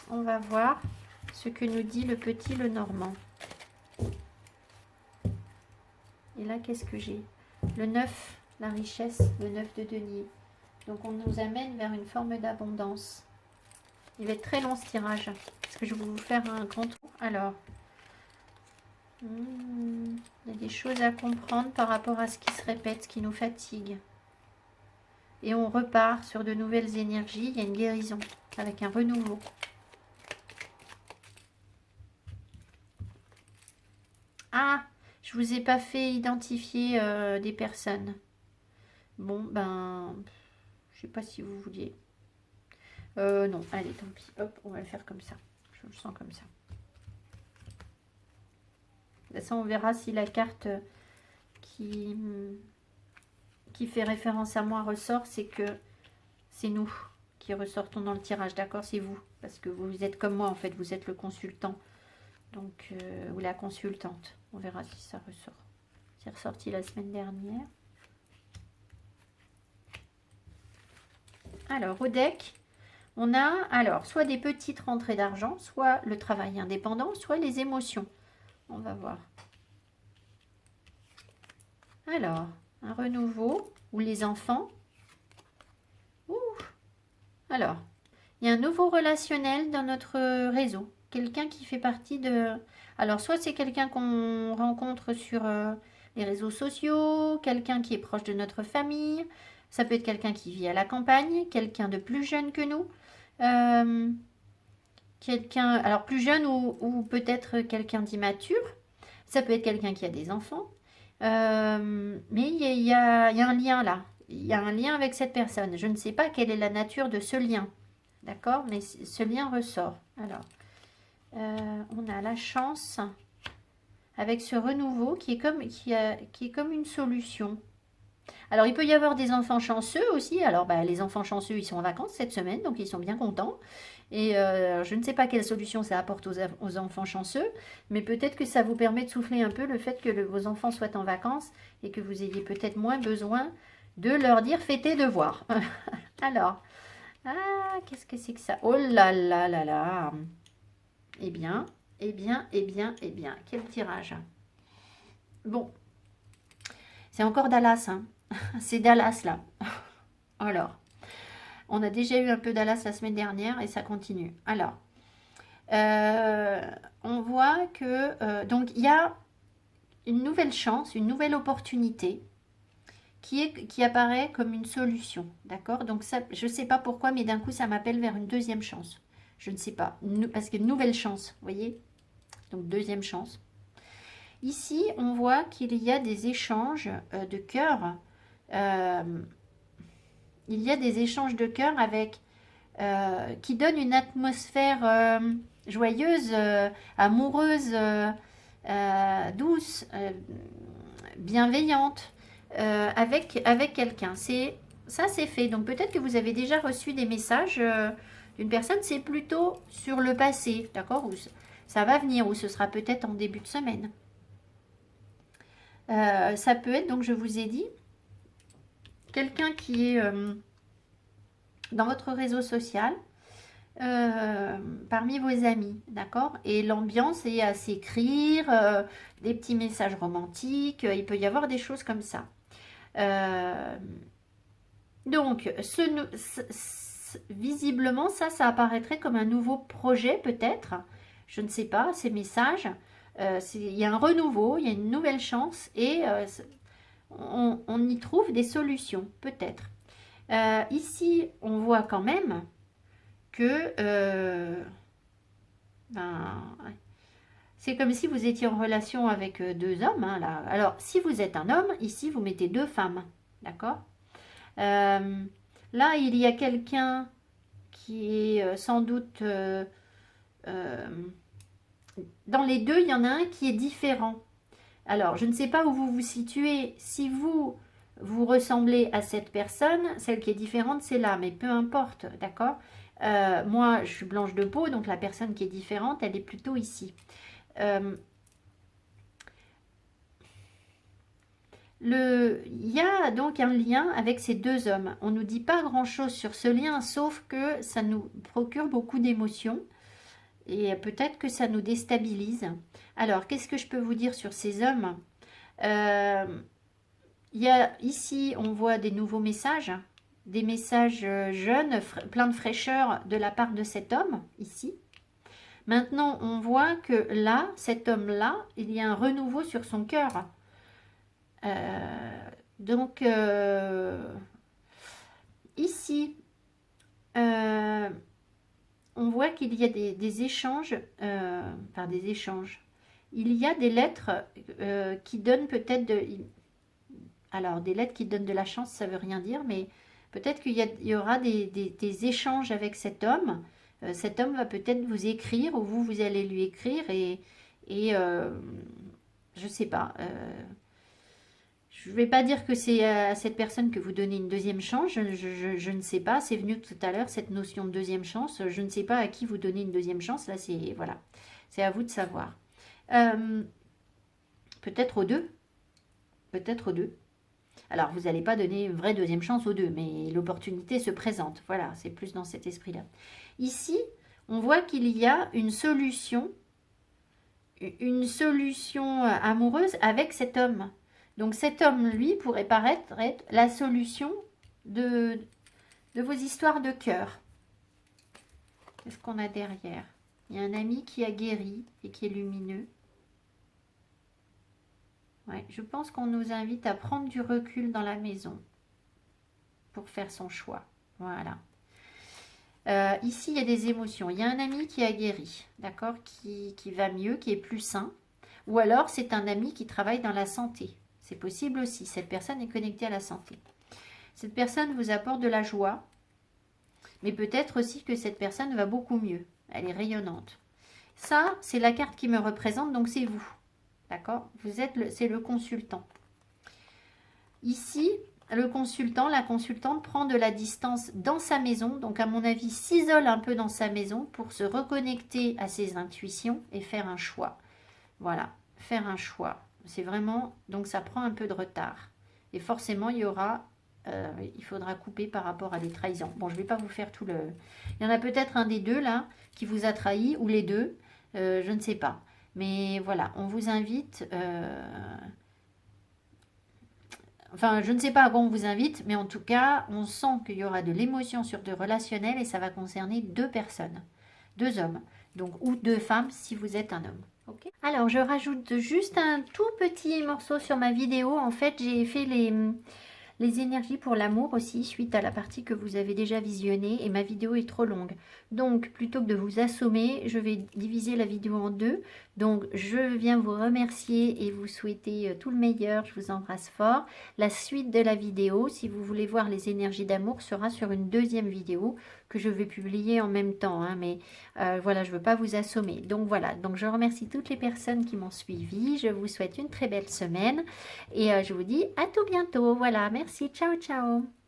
On va voir ce que nous dit le petit Lenormand. Et là, qu'est-ce que j'ai? Le 9, la richesse, le 9 de denier. Donc, on nous amène vers une forme d'abondance. Il va être très long ce tirage. Est-ce que je vais vous faire un grand tour? Alors, il y a des choses à comprendre par rapport à ce qui se répète, ce qui nous fatigue. Et on repart sur de nouvelles énergies. Il y a une guérison avec un renouveau. Ah, je vous ai pas fait identifier des personnes. Bon, ben, je sais pas si vous vouliez. Non, allez, tant pis. Hop, on va le faire comme ça. Je le sens comme ça. De toute façon, on verra si la carte qui fait référence à moi ressort, c'est que c'est nous qui ressortons dans le tirage, d'accord? C'est vous, parce que vous êtes comme moi, en fait, vous êtes le consultant, donc ou la consultante. On verra si ça ressort. C'est ressorti la semaine dernière. Alors, au deck, on a alors soit des petites rentrées d'argent, soit le travail indépendant, soit les émotions. On va voir. Alors, un renouveau ou les enfants. Ouh. Alors, il y a un nouveau relationnel dans notre réseau. Quelqu'un qui fait partie de... Alors, soit c'est quelqu'un qu'on rencontre sur les réseaux sociaux, quelqu'un qui est proche de notre famille. Ça peut être quelqu'un qui vit à la campagne, quelqu'un de plus jeune que nous. Quelqu'un, alors plus jeune ou peut-être quelqu'un d'immature. Ça peut être quelqu'un qui a des enfants. Mais il y a un lien là. Il y a un lien avec cette personne. Je ne sais pas quelle est la nature de ce lien. D'accord? Mais ce lien ressort. Alors, on a la chance avec ce renouveau qui est comme une solution. Alors, il peut y avoir des enfants chanceux aussi. Alors, les enfants chanceux, ils sont en vacances cette semaine, donc ils sont bien contents. Et je ne sais pas quelle solution ça apporte aux enfants chanceux, mais peut-être que ça vous permet de souffler un peu le fait que vos enfants soient en vacances et que vous ayez peut-être moins besoin de leur dire fais tes devoirs. Alors, qu'est-ce que c'est que ça? Oh là là là là. Eh bien, quel tirage. Bon, c'est encore Dallas, hein. C'est Dallas là. Alors, On a déjà eu un peu d'Alas la semaine dernière et ça continue. Alors, on voit que donc il y a une nouvelle chance, une nouvelle opportunité qui apparaît comme une solution. D'accord? Donc ça, je ne sais pas pourquoi, mais d'un coup, ça m'appelle vers une deuxième chance. Je ne sais pas. Parce que nouvelle chance, vous voyez? Donc deuxième chance. Ici, on voit qu'il y a des échanges de cœur. Il y a des échanges de cœur avec qui donnent une atmosphère joyeuse, amoureuse, douce, bienveillante avec quelqu'un. Ça, c'est fait. Donc peut-être que vous avez déjà reçu des messages d'une personne. C'est plutôt sur le passé, d'accord? Ou ça va venir, ou ce sera peut-être en début de semaine. Ça peut être, donc je vous ai dit, quelqu'un qui est dans votre réseau social, parmi vos amis, d'accord? Et l'ambiance est à s'écrire, des petits messages romantiques, il peut y avoir des choses comme ça. Donc, visiblement, ça apparaîtrait comme un nouveau projet peut-être, je ne sais pas, ces messages. Il y a un renouveau, il y a une nouvelle chance et on y trouve des solutions, peut-être. Ici, on voit quand même que c'est comme si vous étiez en relation avec deux hommes. Hein, là. Alors, si vous êtes un homme, ici, vous mettez deux femmes. D'accord? Là, il y a quelqu'un qui est sans doute... dans les deux, il y en a un qui est différent. Alors, je ne sais pas où vous vous situez. Si vous ressemblez à cette personne, celle qui est différente, c'est là, mais peu importe, d'accord? Moi, je suis blanche de peau, donc la personne qui est différente, elle est plutôt ici. Il y a donc un lien avec ces deux hommes. On ne nous dit pas grand-chose sur ce lien, sauf que ça nous procure beaucoup d'émotions. Et peut-être que ça nous déstabilise. Alors, qu'est-ce que je peux vous dire sur ces hommes? Ici, on voit des nouveaux messages, des messages jeunes, plein de fraîcheur de la part de cet homme, ici. Maintenant, on voit que là, cet homme-là, il y a un renouveau sur son cœur. Donc, ici, on voit qu'il y a des échanges, enfin des échanges. Il y a des lettres qui donnent peut-être alors, des lettres qui donnent de la chance, ça ne veut rien dire, mais peut-être qu'il y aura des échanges avec cet homme. Cet homme va peut-être vous écrire ou vous allez lui écrire et je ne sais pas. Je ne vais pas dire que c'est à cette personne que vous donnez une deuxième chance. Je ne sais pas. C'est venu tout à l'heure, cette notion de deuxième chance. Je ne sais pas à qui vous donnez une deuxième chance. Là, voilà. C'est à vous de savoir. Peut-être aux deux. Peut-être aux deux. Alors, vous n'allez pas donner une vraie deuxième chance aux deux, mais l'opportunité se présente. Voilà, c'est plus dans cet esprit-là. Ici, on voit qu'il y a une solution amoureuse avec cet homme. Donc, cet homme, lui, pourrait paraître être la solution de vos histoires de cœur. Qu'est-ce qu'on a derrière? Il y a un ami qui a guéri et qui est lumineux. Ouais, je pense qu'on nous invite à prendre du recul dans la maison pour faire son choix. Voilà. Ici, il y a des émotions. Il y a un ami qui a guéri, d'accord, qui va mieux, qui est plus sain. Ou alors, c'est un ami qui travaille dans la santé. C'est possible aussi. Cette personne est connectée à la santé. Cette personne vous apporte de la joie. Mais peut-être aussi que cette personne va beaucoup mieux. Elle est rayonnante. Ça, c'est la carte qui me représente, donc c'est vous. D'accord? C'est le consultant. Ici, le consultant, la consultante prend de la distance dans sa maison. Donc, à mon avis, s'isole un peu dans sa maison pour se reconnecter à ses intuitions et faire un choix. Voilà, faire un choix. C'est vraiment... Donc, ça prend un peu de retard. Et forcément, il faudra couper par rapport à des trahisons. Bon, je ne vais pas vous faire tout le... Il y en a peut-être un des deux, là, qui vous a trahi, ou les deux. Je ne sais pas. Mais voilà, on vous invite... Enfin, je ne sais pas à quoi on vous invite, mais en tout cas, on sent qu'il y aura de l'émotion sur de relationnel et ça va concerner deux personnes, deux hommes, donc ou deux femmes si vous êtes un homme. Ok. Alors, je rajoute juste un tout petit morceau sur ma vidéo. En fait, j'ai fait les énergies pour l'amour aussi, suite à la partie que vous avez déjà visionnée, et ma vidéo est trop longue. Donc, plutôt que de vous assommer, je vais diviser la vidéo en deux. Donc, je viens vous remercier et vous souhaiter tout le meilleur. Je vous embrasse fort. La suite de la vidéo, si vous voulez voir les énergies d'amour, sera sur une deuxième vidéo que je vais publier en même temps. Hein, mais voilà, je ne veux pas vous assommer. Donc, voilà. Donc, je remercie toutes les personnes qui m'ont suivi. Je vous souhaite une très belle semaine. Et je vous dis à tout bientôt. Voilà, merci. Ciao, ciao.